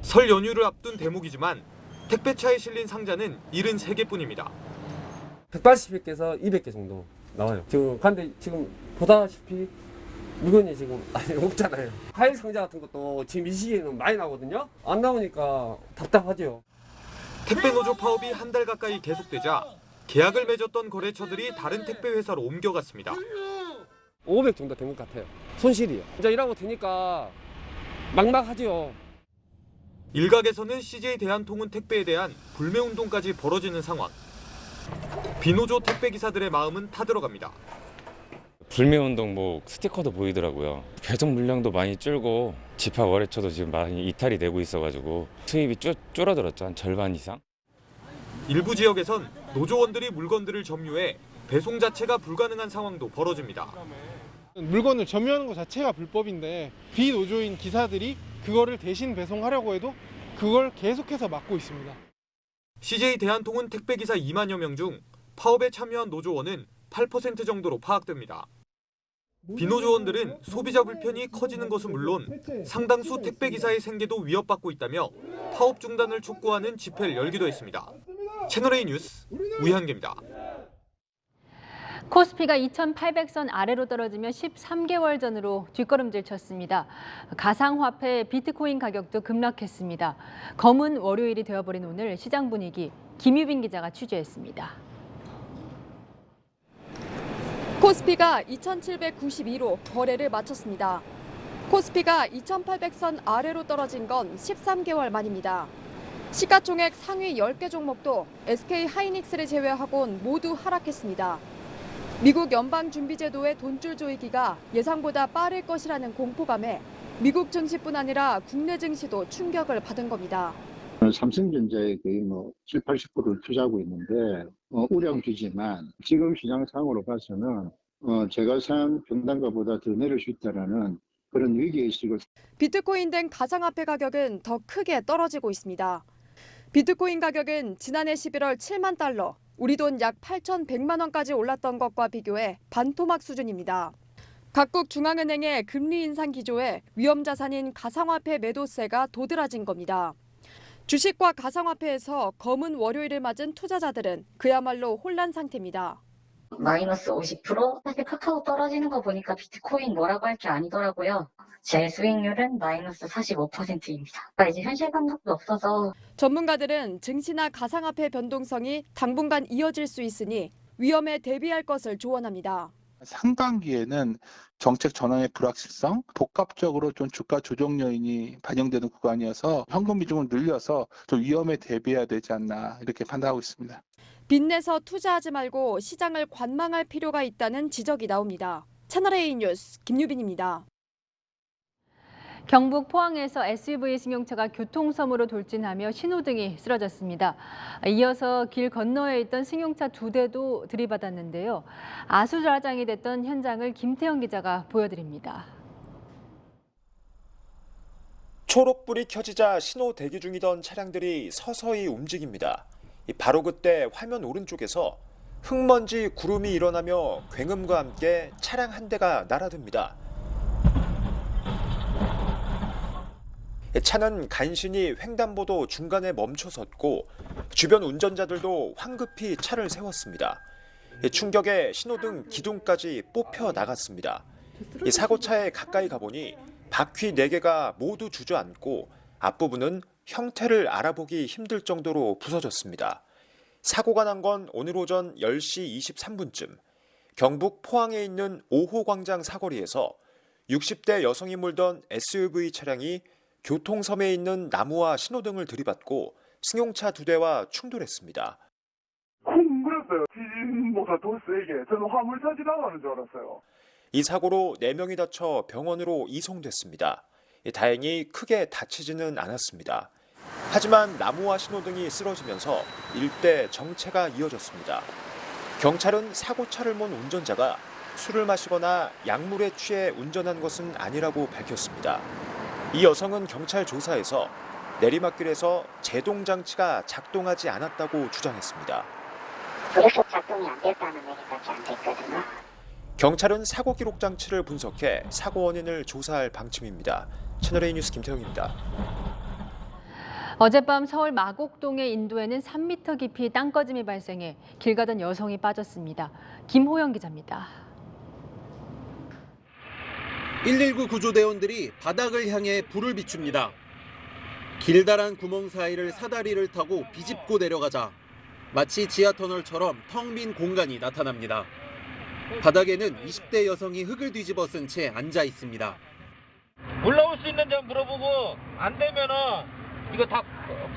설 연휴를 앞둔 대목이지만 택배차에 실린 상자는 73개뿐입니다. 180개에서 200개 정도 나와요. 근데 지금 보다시피 물건이 지금 없잖아요. 과일 상자 같은 것도 지금 이 시기에는 많이 나거든요. 안 나오니까 답답하죠. 택배노조 파업이 한 달 가까이 계속되자 계약을 맺었던 거래처들이 다른 택배 회사로 옮겨갔습니다. 500 정도 된 것 같아요. 손실이요. 이제 일하고 되니까 막막하죠. 일각에서는 CJ 대한통운 택배에 대한 불매운동까지 벌어지는 상황. 비노조 택배기사들의 마음은 타들어갑니다. 불매운동 스티커도 보이더라고요. 배송 물량도 많이 줄고 집합 거래처도 지금 많이 이탈이 되고 있어가지고 수입이 줄어들었죠. 한 절반 이상. 일부 지역에선 노조원들이 물건들을 점유해 배송 자체가 불가능한 상황도 벌어집니다. 물건을 점유하는 것 자체가 불법인데 비노조인 기사들이 그거를 대신 배송하려고 해도 그걸 계속해서 막고 있습니다. CJ 대한통운 택배기사 2만여 명 중 파업에 참여한 노조원은 8% 정도로 파악됩니다. 비노조원들은 소비자 불편이 커지는 것은 물론 상당수 택배기사의 생계도 위협받고 있다며 파업 중단을 촉구하는 집회를 열기도 했습니다. 채널A 뉴스 우현기입니다. 코스피가 2,800선 아래로 떨어지며 13개월 전으로 뒷걸음질 쳤습니다. 가상화폐 비트코인 가격도 급락했습니다. 검은 월요일이 되어버린 오늘 시장 분위기 김유빈 기자가 취재했습니다. 코스피가 2,792로 거래를 마쳤습니다. 코스피가 2,800선 아래로 떨어진 건 13개월 만입니다. 시가총액 상위 10개 종목도 SK 하이닉스를 제외하곤 모두 하락했습니다. 미국 연방준비제도의 돈줄 조이기가 예상보다 빠를 것이라는 공포감에 미국 증시뿐 아니라 국내 증시도 충격을 받은 겁니다. 삼성전자에 거의 7, 80%를 투자하고 있는데 우량주지만 지금 시장상으로 봐서는 제가 산 평단가보다 더 내릴 수 있다는 그런 위기의식을. 비트코인 등 가상화폐 가격은 더 크게 떨어지고 있습니다. 비트코인 가격은 지난해 11월 7만 달러, 우리 돈 약 8,100만 원까지 올랐던 것과 비교해 반토막 수준입니다. 각국 중앙은행의 금리 인상 기조에 위험 자산인 가상화폐 매도세가 도드라진 겁니다. 주식과 가상화폐에서 검은 월요일을 맞은 투자자들은 그야말로 혼란 상태입니다. 마이너스 50%? 사실 카카오 떨어지는 거 보니까 비트코인 뭐라고 할 줄 아니더라고요. 제 수익률은 마이너스 45%입니다. 이제 현실 감각도 없어서. 전문가들은 증시나 가상화폐 변동성이 당분간 이어질 수 있으니 위험에 대비할 것을 조언합니다. 상반기에는 정책 전환의 불확실성, 복합적으로 좀 주가 조정 요인이 반영되는 구간이어서 현금 비중을 늘려서 좀 위험에 대비해야 되지 않나 이렇게 판단하고 있습니다. 빚내서 투자하지 말고 시장을 관망할 필요가 있다는 지적이 나옵니다. 채널A 뉴스 김유빈입니다. 경북 포항에서 SUV 승용차가 교통섬으로 돌진하며 신호등이 쓰러졌습니다. 이어서 길 건너에 있던 승용차 2대도 들이받았는데요. 아수라장이 됐던 현장을 김태형 기자가 보여드립니다. 초록불이 켜지자 신호 대기 중이던 차량들이 서서히 움직입니다. 바로 그때 화면 오른쪽에서 흙먼지 구름이 일어나며 굉음과 함께 차량 한 대가 날아듭니다. 차는 간신히 횡단보도 중간에 멈춰섰고 주변 운전자들도 황급히 차를 세웠습니다. 충격에 신호등 기둥까지 뽑혀 나갔습니다. 사고차에 가까이 가보니 바퀴 4개가 모두 주저앉고 앞부분은 형태를 알아보기 힘들 정도로 부서졌습니다. 사고가 난 건 오늘 오전 10시 23분쯤 경북 포항에 있는 5호 광장 사거리에서 60대 여성이 몰던 SUV 차량이 교통섬에 있는 나무와 신호등을 들이받고 승용차 2대와 충돌했습니다. 흥분했어요. 더 세게. 저는 화물차 지나가는 줄 알았어요. 이 사고로 4명이 다쳐 병원으로 이송됐습니다. 다행히 크게 다치지는 않았습니다. 하지만 나무와 신호등이 쓰러지면서 일대 정체가 이어졌습니다. 경찰은 사고차를 몰 운전자가 술을 마시거나 약물에 취해 운전한 것은 아니라고 밝혔습니다. 이 여성은 경찰 조사에서 내리막길에서 제동장치가 작동하지 않았다고 주장했습니다. 그래서 작동이 안 됐다는 얘기까지 안 됐거든요. 경찰은 사고 기록 장치를 분석해 사고 원인을 조사할 방침입니다. 채널A 뉴스 김태형입니다. 어젯밤 서울 마곡동의 인도에는 3m 깊이 땅꺼짐이 발생해 길 가던 여성이 빠졌습니다. 김호영 기자입니다. 119 구조대원들이 바닥을 향해 불을 비춥니다. 길다란 구멍 사이를 사다리를 타고 비집고 내려가자 마치 지하터널처럼 텅 빈 공간이 나타납니다. 바닥에는 20대 여성이 흙을 뒤집어 쓴 채 앉아 있습니다. 올라올 수 있는지 물어보고 안 되면은 이거 다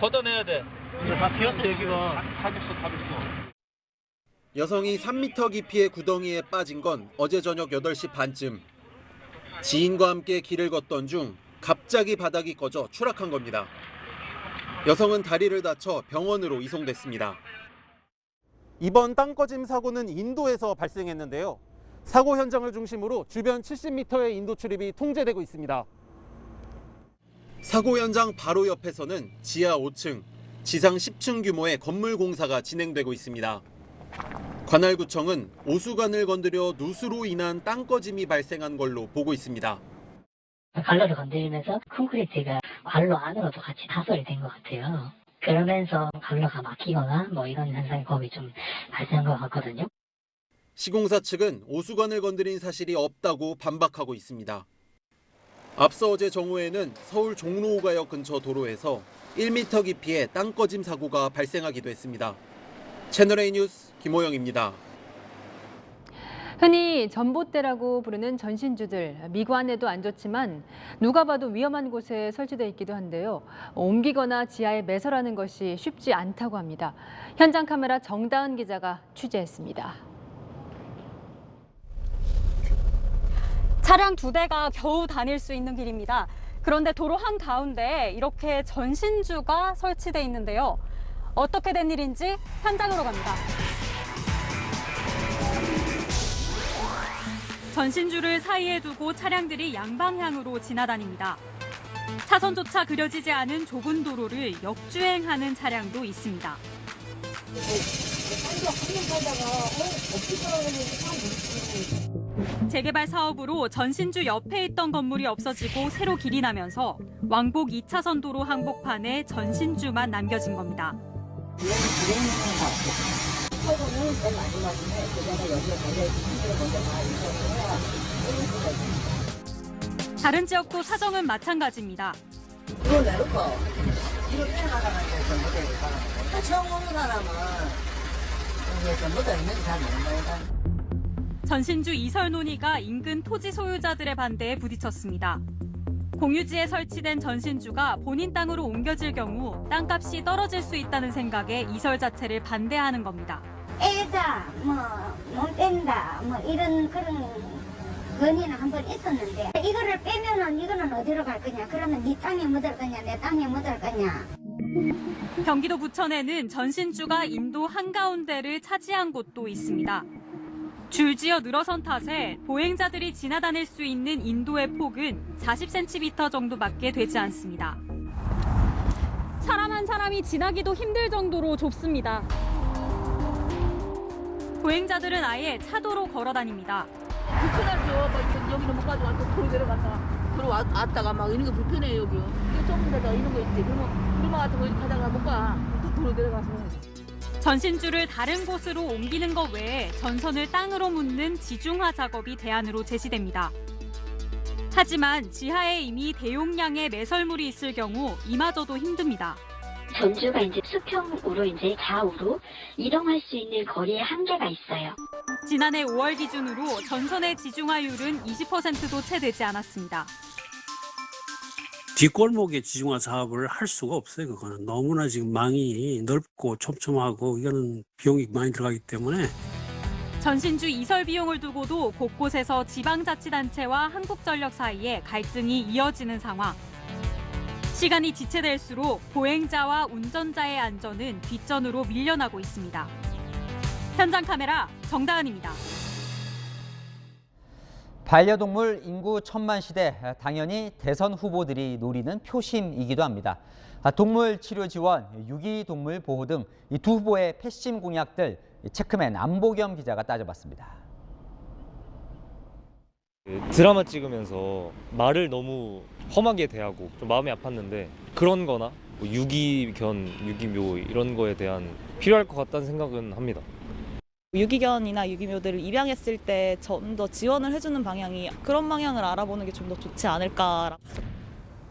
걷어내야 돼. 이거 다 비었어 여기가. 다 됐어. 여성이 3m 깊이의 구덩이에 빠진 건 어제 저녁 8시 반쯤. 지인과 함께 길을 걷던 중 갑자기 바닥이 꺼져 추락한 겁니다. 여성은 다리를 다쳐 병원으로 이송됐습니다. 이번 땅꺼짐 사고는 인도에서 발생했는데요. 사고 현장을 중심으로 주변 70m의 인도 출입이 통제되고 있습니다. 사고 현장 바로 옆에서는 지하 5층, 지상 10층 규모의 건물 공사가 진행되고 있습니다. 관할구청은 오수관을 건드려 누수로 인한 땅꺼짐이 발생한 걸로 보고 있습니다. 관로를 건드리면서 콘크리트가 관로 안으로도 같이 타설이 된 것 같아요. 그러면서 관로가 막히거나 뭐 이런 현상이 거의 좀 발생한 것 같거든요. 시공사 측은 오수관을 건드린 사실이 없다고 반박하고 있습니다. 앞서 어제 정오에는 서울 종로오가역 근처 도로에서 1m 깊이의 땅꺼짐 사고가 발생하기도 했습니다. 채널A 뉴스 김호영입니다. 흔히 전봇대라고 부르는 전신주들, 미관에도 안 좋지만 누가 봐도 위험한 곳에 설치돼 있기도 한데요. 옮기거나 지하에 매설하는 것이 쉽지 않다고 합니다. 현장 카메라 정다은 기자가 취재했습니다. 차량 2대가 겨우 다닐 수 있는 길입니다. 그런데 도로 한가운데 이렇게 전신주가 설치돼 있는데요. 어떻게 된 일인지 현장으로 갑니다. 전신주를 사이에 두고 차량들이 양방향으로 지나다닙니다. 차선조차 그려지지 않은 좁은 도로를 역주행하는 차량도 있습니다. 재개발 사업으로 전신주 옆에 있던 건물이 없어지고 새로 길이 나면서 왕복 2차선 도로 항복판에 전신주만 남겨진 겁니다. 다른 지역도 사정은 마찬가지입니다. 이걸 왜 놓고? 이걸 빼나가면 전부 처음 오는 사람은 전부 다 있는지 잘 모른다. 전신주 이설 논의가 인근 토지 소유자들의 반대에 부딪혔습니다. 공유지에 설치된 전신주가 본인 땅으로 옮겨질 경우 땅값이 떨어질 수 있다는 생각에 이설 자체를 반대하는 겁니다. 애다, 몸 뺀다, 이런 그런 건의는 한번 있었는데 이거를 빼면은 이거는 어디로 갈 거냐? 그러면 네 땅에 묻을 거냐? 내 땅에 묻을 거냐? 경기도 부천에는 전신주가 인도 한가운데를 차지한 곳도 있습니다. 줄지어 늘어선 탓에 보행자들이 지나다닐 수 있는 인도의 폭은 40cm 정도밖에 되지 않습니다. 사람 한 사람이 지나기도 힘들 정도로 좁습니다. 보행자들은 아예 차도로 걸어 다닙니다. 불편하죠. 여기는 못 가져가서 도로 내려갔다가 도로 왔다가 막 이런 거 불편해요. 여기. 이게 좁은 데다가 이런 거 있지. 그러면 우리만 같은 거 이렇게 가다가 못 가. 또 도로 내려가서. 전신주를 다른 곳으로 옮기는 것 외에 전선을 땅으로 묻는 지중화 작업이 대안으로 제시됩니다. 하지만 지하에 이미 대용량의 매설물이 있을 경우 이마저도 힘듭니다. 전주가 이제 수평으로 이제 좌우로 이동할 수 있는 거리에 한계가 있어요. 지난해 5월 기준으로 전선의 지중화율은 20%도 채 되지 않았습니다. 뒷골목에 지중화 사업을 할 수가 없어요. 그거는 너무나 지금 망이 넓고 촘촘하고 이거는 비용이 많이 들어가기 때문에 전신주 이설 비용을 두고도 곳곳에서 지방자치단체와 한국전력 사이에 갈등이 이어지는 상황. 시간이 지체될수록 보행자와 운전자의 안전은 뒷전으로 밀려나고 있습니다. 현장 카메라 정다은입니다. 반려동물 인구 1000만 시대, 당연히 대선 후보들이 노리는 표심이기도 합니다. 동물 치료 지원, 유기동물 보호 등 이 두 후보의 패심 공약들 체크맨 안보겸 기자가 따져봤습니다. 드라마 찍으면서 말을 너무 험하게 대하고 좀 마음이 아팠는데 그런 거나 뭐 유기견, 유기묘 이런 거에 대한 필요할 것 같다는 생각은 합니다. 유기견이나 유기묘들을 입양했을 때 좀 더 지원을 해주는 방향이 그런 방향을 알아보는 게 좀 더 좋지 않을까.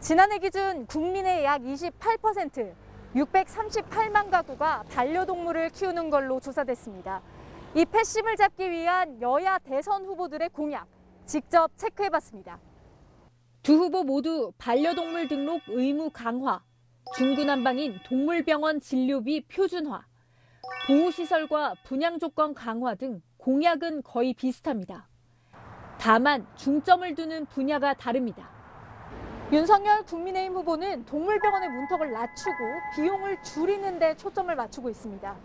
지난해 기준 국민의 약 28%, 638만 가구가 반려동물을 키우는 걸로 조사됐습니다. 이 패심을 잡기 위한 여야 대선 후보들의 공약, 직접 체크해봤습니다. 두 후보 모두 반려동물 등록 의무 강화, 중구난방인 동물병원 진료비 표준화, 보호시설과 분양 조건 강화 등 공약은 거의 비슷합니다. 다만 중점을 두는 분야가 다릅니다. 윤석열 국민의힘 후보는 동물병원의 문턱을 낮추고 비용을 줄이는 데 초점을 맞추고 있습니다.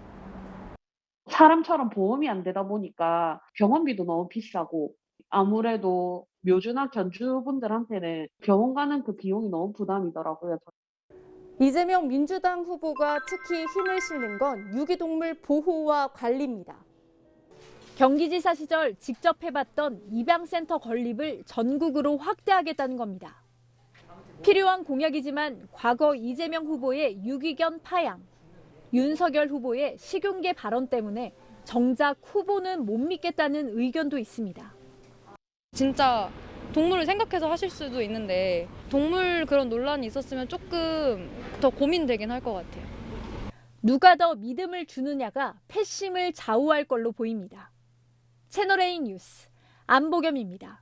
사람처럼 보험이 안 되다 보니까 병원비도 너무 비싸고 아무래도 묘주나 견주분들한테는 병원 가는 그 비용이 너무 부담이더라고요. 이재명 민주당 후보가 특히 힘을 실는 건 유기동물 보호와 관리입니다. 경기지사 시절 직접 해봤던 입양센터 건립을 전국으로 확대하겠다는 겁니다. 필요한 공약이지만 과거 이재명 후보의 유기견 파양, 윤석열 후보의 식용계 발언 때문에 정작 후보는 못 믿겠다는 의견도 있습니다. 진짜 동물을 생각해서 하실 수도 있는데 동물 그런 논란이 있었으면 조금 더 고민되긴 할 것 같아요. 누가 더 믿음을 주느냐가 패심을 좌우할 걸로 보입니다. 채널A 뉴스 안보겸입니다.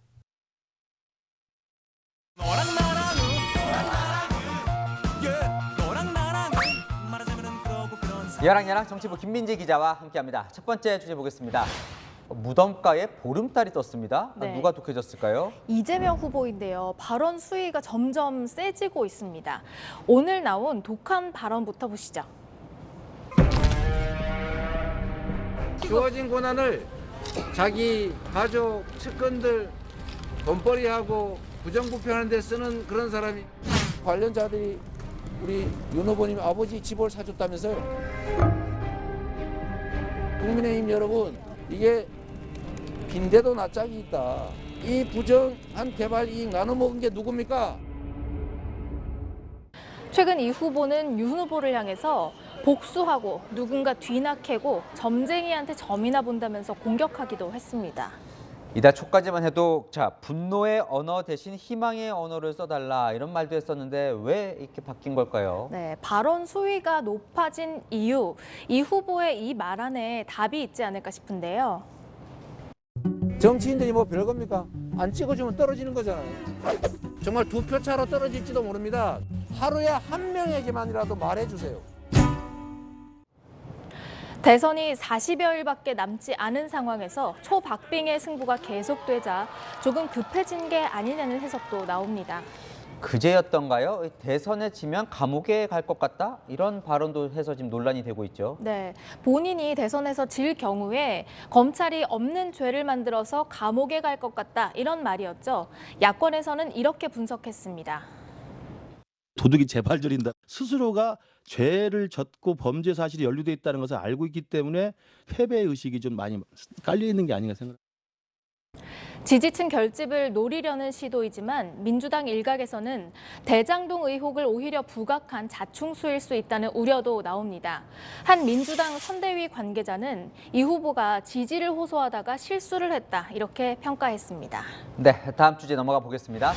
야랑야랑 정치부 김민지 기자와 함께합니다. 첫 번째 주제 보겠습니다. 무덤가에 보름달이 떴습니다. 네. 누가 독해졌을까요? 이재명 후보인데요. 발언 수위가 점점 세지고 있습니다. 오늘 나온 독한 발언부터 보시죠. 주어진 권한을 자기 가족, 측근들 돈벌이하고 부정부패하는 데 쓰는 그런 사람이 관련자들이 우리 윤 후보님 아버지 집을 사줬다면서요. 국민의힘 여러분, 이게 빈대도 낯짝이 있다. 이 부정한 개발 이익 나눠 먹은 게 누굽니까? 최근 이 후보는 윤 후보를 향해서 복수하고 누군가 뒤낚이고 점쟁이한테 점이나 본다면서 공격하기도 했습니다. 이달 초까지만 해도 분노의 언어 대신 희망의 언어를 써달라 이런 말도 했었는데 왜 이렇게 바뀐 걸까요? 네, 발언 수위가 높아진 이유, 이 후보의 이 말 안에 답이 있지 않을까 싶은데요. 정치인들이 뭐 별겁니까? 안 찍어주면 떨어지는 거잖아요. 정말 2표 차로 떨어질지도 모릅니다. 하루에 한 명에게만이라도 말해주세요. 대선이 40여일밖에 남지 않은 상황에서 초박빙의 승부가 계속되자 조금 급해진 게 아니냐는 해석도 나옵니다. 그제였던가요? 대선에 지면 감옥에 갈 것 같다? 이런 발언도 해서 지금 논란이 되고 있죠. 네, 본인이 대선에서 질 경우에 검찰이 없는 죄를 만들어서 감옥에 갈 것 같다 이런 말이었죠. 야권에서는 이렇게 분석했습니다. 도둑이 재발절인다. 스스로가 죄를 졌고 범죄 사실이 연루돼 있다는 것을 알고 있기 때문에 패배 의식이 좀 많이 깔려 있는 게 아닌가 생각합니다. 지지층 결집을 노리려는 시도이지만 민주당 일각에서는 대장동 의혹을 오히려 부각한 자충수일 수 있다는 우려도 나옵니다. 한 민주당 선대위 관계자는 이 후보가 지지를 호소하다가 실수를 했다 이렇게 평가했습니다. 네, 다음 주제 넘어가 보겠습니다.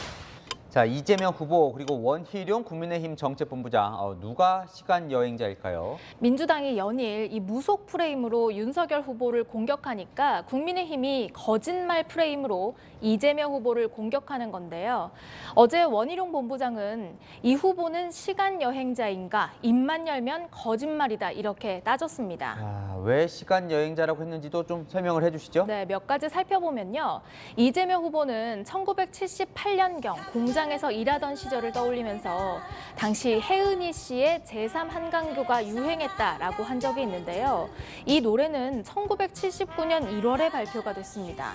자, 이재명 후보 그리고 원희룡 국민의힘 정책본부장 누가 시간 여행자일까요? 민주당이 연일 이 무속 프레임으로 윤석열 후보를 공격하니까 국민의힘이 거짓말 프레임으로 이재명 후보를 공격하는 건데요. 어제 원희룡 본부장은 이 후보는 시간 여행자인가 입만 열면 거짓말이다 이렇게 따졌습니다. 왜 시간 여행자라고 했는지도 좀 설명을 해주시죠. 네, 몇 가지 살펴보면요. 이재명 후보는 1978년경 공장에서 일하던 시절을 떠올리면서 당시 혜은이 씨의 제3 한강교가 유행했다라고 한 적이 있는데요. 이 노래는 1979년 1월에 발표가 됐습니다.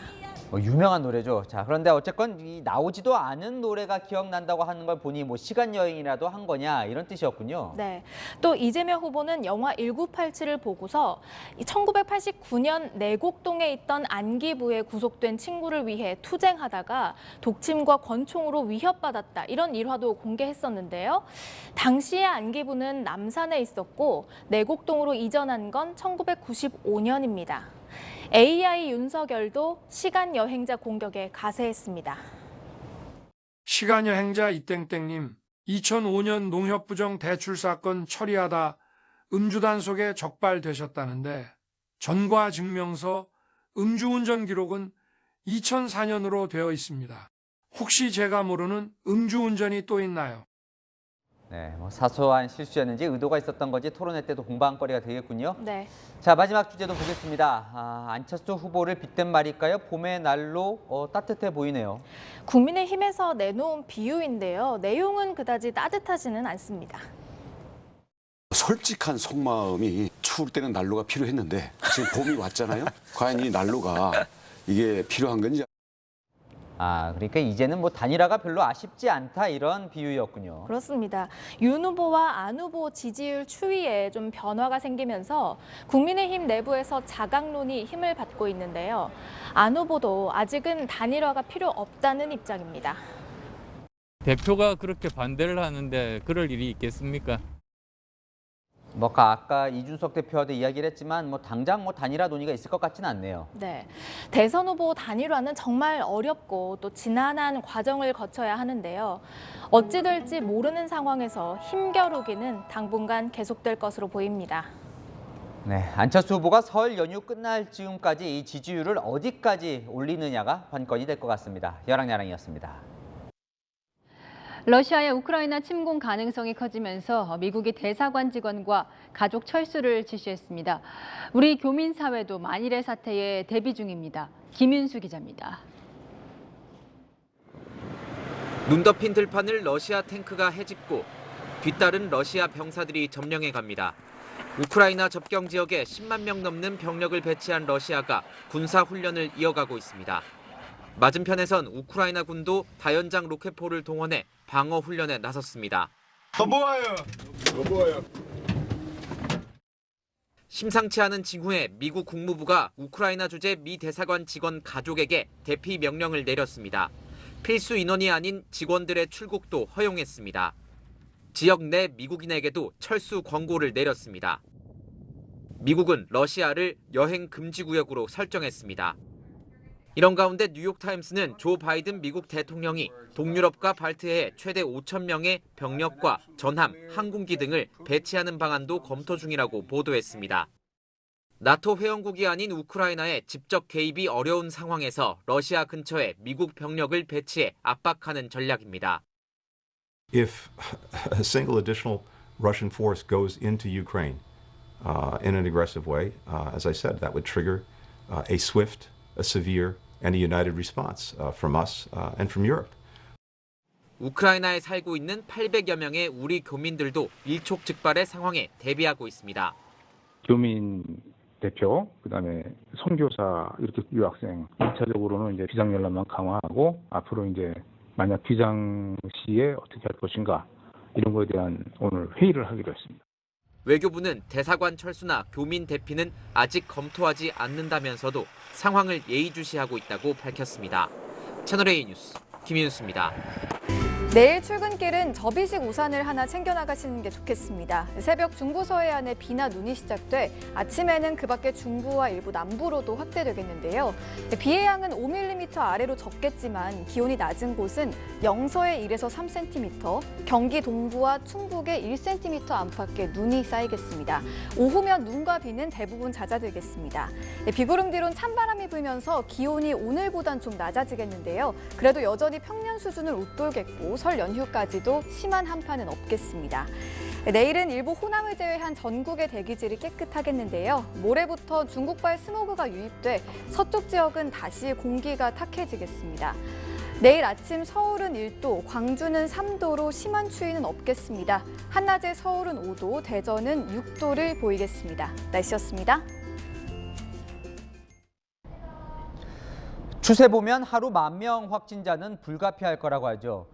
유명한 노래죠. 자, 그런데 어쨌건 나오지도 않은 노래가 기억난다고 하는 걸 보니 시간 여행이라도 한 거냐 이런 뜻이었군요. 네. 또 이재명 후보는 영화 1987을 보고서 1989년 내곡동에 있던 안기부에 구속된 친구를 위해 투쟁하다가 독침과 권총으로 위협받았다. 이런 일화도 공개했었는데요. 당시에 안기부는 남산에 있었고 내곡동으로 이전한 건 1995년입니다. AI 윤석열도 시간 여행자 공격에 가세했습니다. 시간 여행자 이땡땡님, 2005년 농협부정 대출 사건 처리하다 음주단속에 적발되셨다는데 전과 증명서, 음주운전 기록은 2004년으로 되어 있습니다. 혹시 제가 모르는 음주운전이 또 있나요? 네, 사소한 실수였는지 의도가 있었던 건지 토론회 때도 공방거리가 되겠군요. 네. 자, 마지막 주제도 보겠습니다. 안철수 후보를 빗댄 말일까요? 봄의 날로 따뜻해 보이네요. 국민의힘에서 내놓은 비유인데요. 내용은 그다지 따뜻하지는 않습니다. 솔직한 속마음이 추울 때는 난로가 필요했는데 지금 봄이 왔잖아요. 과연 이 난로가 이게 필요한 건지. 그러니까 이제는 단일화가 별로 아쉽지 않다 이런 비유였군요. 그렇습니다. 윤 후보와 안 후보 지지율 추이에 좀 변화가 생기면서 국민의힘 내부에서 자강론이 힘을 받고 있는데요. 안 후보도 아직은 단일화가 필요 없다는 입장입니다. 대표가 그렇게 반대를 하는데 그럴 일이 있겠습니까? 아까 이준석 대표와도 이야기를 했지만 당장 단일화 논의가 있을 것 같지는 않네요. 네, 대선 후보 단일화는 정말 어렵고 또 지난한 과정을 거쳐야 하는데요. 어찌 될지 모르는 상황에서 힘겨루기는 당분간 계속될 것으로 보입니다. 네, 안철수 후보가 설 연휴 끝날 즈음까지 이 지지율을 어디까지 올리느냐가 관건이 될 것 같습니다. 여랑야랑이었습니다. 러시아의 우크라이나 침공 가능성이 커지면서 미국이 대사관 직원과 가족 철수를 지시했습니다. 우리 교민사회도 만일의 사태에 대비 중입니다. 김윤수 기자입니다. 눈 덮인 들판을 러시아 탱크가 헤집고 뒤따른 러시아 병사들이 점령해 갑니다. 우크라이나 접경 지역에 10만 명 넘는 병력을 배치한 러시아가 군사 훈련을 이어가고 있습니다. 맞은편에선 우크라이나 군도 다연장 로켓포를 동원해 방어 훈련에 나섰습니다. 심상치 않은 징후에 미국 국무부가 우크라이나 주재 미 대사관 직원 가족에게 대피 명령을 내렸습니다. 필수 인원이 아닌 직원들의 출국도 허용했습니다. 지역 내 미국인에게도 철수 권고를 내렸습니다. 미국은 러시아를 여행 금지 구역으로 설정했습니다. 이런 가운데 뉴욕타임스는 조 바이든 미국 대통령이 동유럽과 발트해에 최대 5천 명의 병력과 전함, 항공기 등을 배치하는 방안도 검토 중이라고 보도했습니다. 나토 회원국이 아닌 우크라이나의 직접 개입이 어려운 상황에서 러시아 근처에 미국 병력을 배치해 압박하는 전략입니다. If a single additional Russian force goes into Ukraine in an aggressive way, as I said, that would trigger a swift, a severe, and a united response from us and from Europe. 우크라이나에 살고 있는 800여 명의 우리 교민들도 일촉즉발의 상황에 대비하고 있습니다. 교민 대표, 그다음에 선교사, 이렇게 유학생 1차적으로는 이제 비상 연락만 강화하고 앞으로 이제 만약 비상 시에 어떻게 할 것인가 이런 거에 대한 오늘 회의를 하기로 했습니다. 외교부는 대사관 철수나 교민 대피는 아직 검토하지 않는다면서도 상황을 예의주시하고 있다고 밝혔습니다. 채널A 뉴스 김윤수입니다. 내일 출근길은 접이식 우산을 하나 챙겨 나가시는 게 좋겠습니다. 새벽 중부 서해안에 비나 눈이 시작돼 아침에는 그 밖에 중부와 일부 남부로도 확대되겠는데요. 비의 양은 5mm 아래로 적겠지만 기온이 낮은 곳은 영서에 1에서 3cm, 경기 동부와 충북에 1cm 안팎의 눈이 쌓이겠습니다. 오후면 눈과 비는 대부분 잦아들겠습니다. 비구름 뒤론 찬바람이 불면서 기온이 오늘보단 좀 낮아지겠는데요. 그래도 여전히 평년 수준을 웃돌겠고 설 연휴까지도 심한 한파는 없겠습니다. 내일은 일부 호남을 제외한 전국의 대기질이 깨끗하겠는데요. 모레부터 중국발 스모그가 유입돼 서쪽 지역은 다시 공기가 탁해지겠습니다. 내일 아침 서울은 1도, 광주는 3도로 심한 추위는 없겠습니다. 한낮에 서울은 5도, 대전은 6도를 보이겠습니다. 날씨였습니다. 추세 보면 하루 10,000명 확진자는 불가피할 거라고 하죠.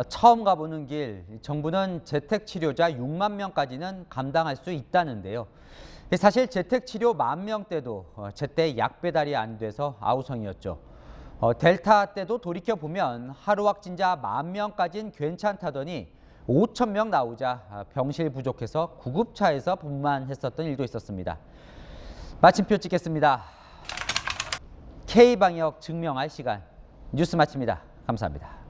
처음 가보는 길, 정부는 재택치료자 6만 명까지는 감당할 수 있다는데요. 사실 재택치료 10,000명 때도 제때 약 배달이 안 돼서 아우성이었죠. 델타 때도 돌이켜보면 하루 확진자 10,000명까지는 괜찮다더니 5,000명 나오자 병실 부족해서 구급차에서 분만했었던 일도 있었습니다. 마침표 찍겠습니다. K방역 증명할 시간, 뉴스 마칩니다. 감사합니다.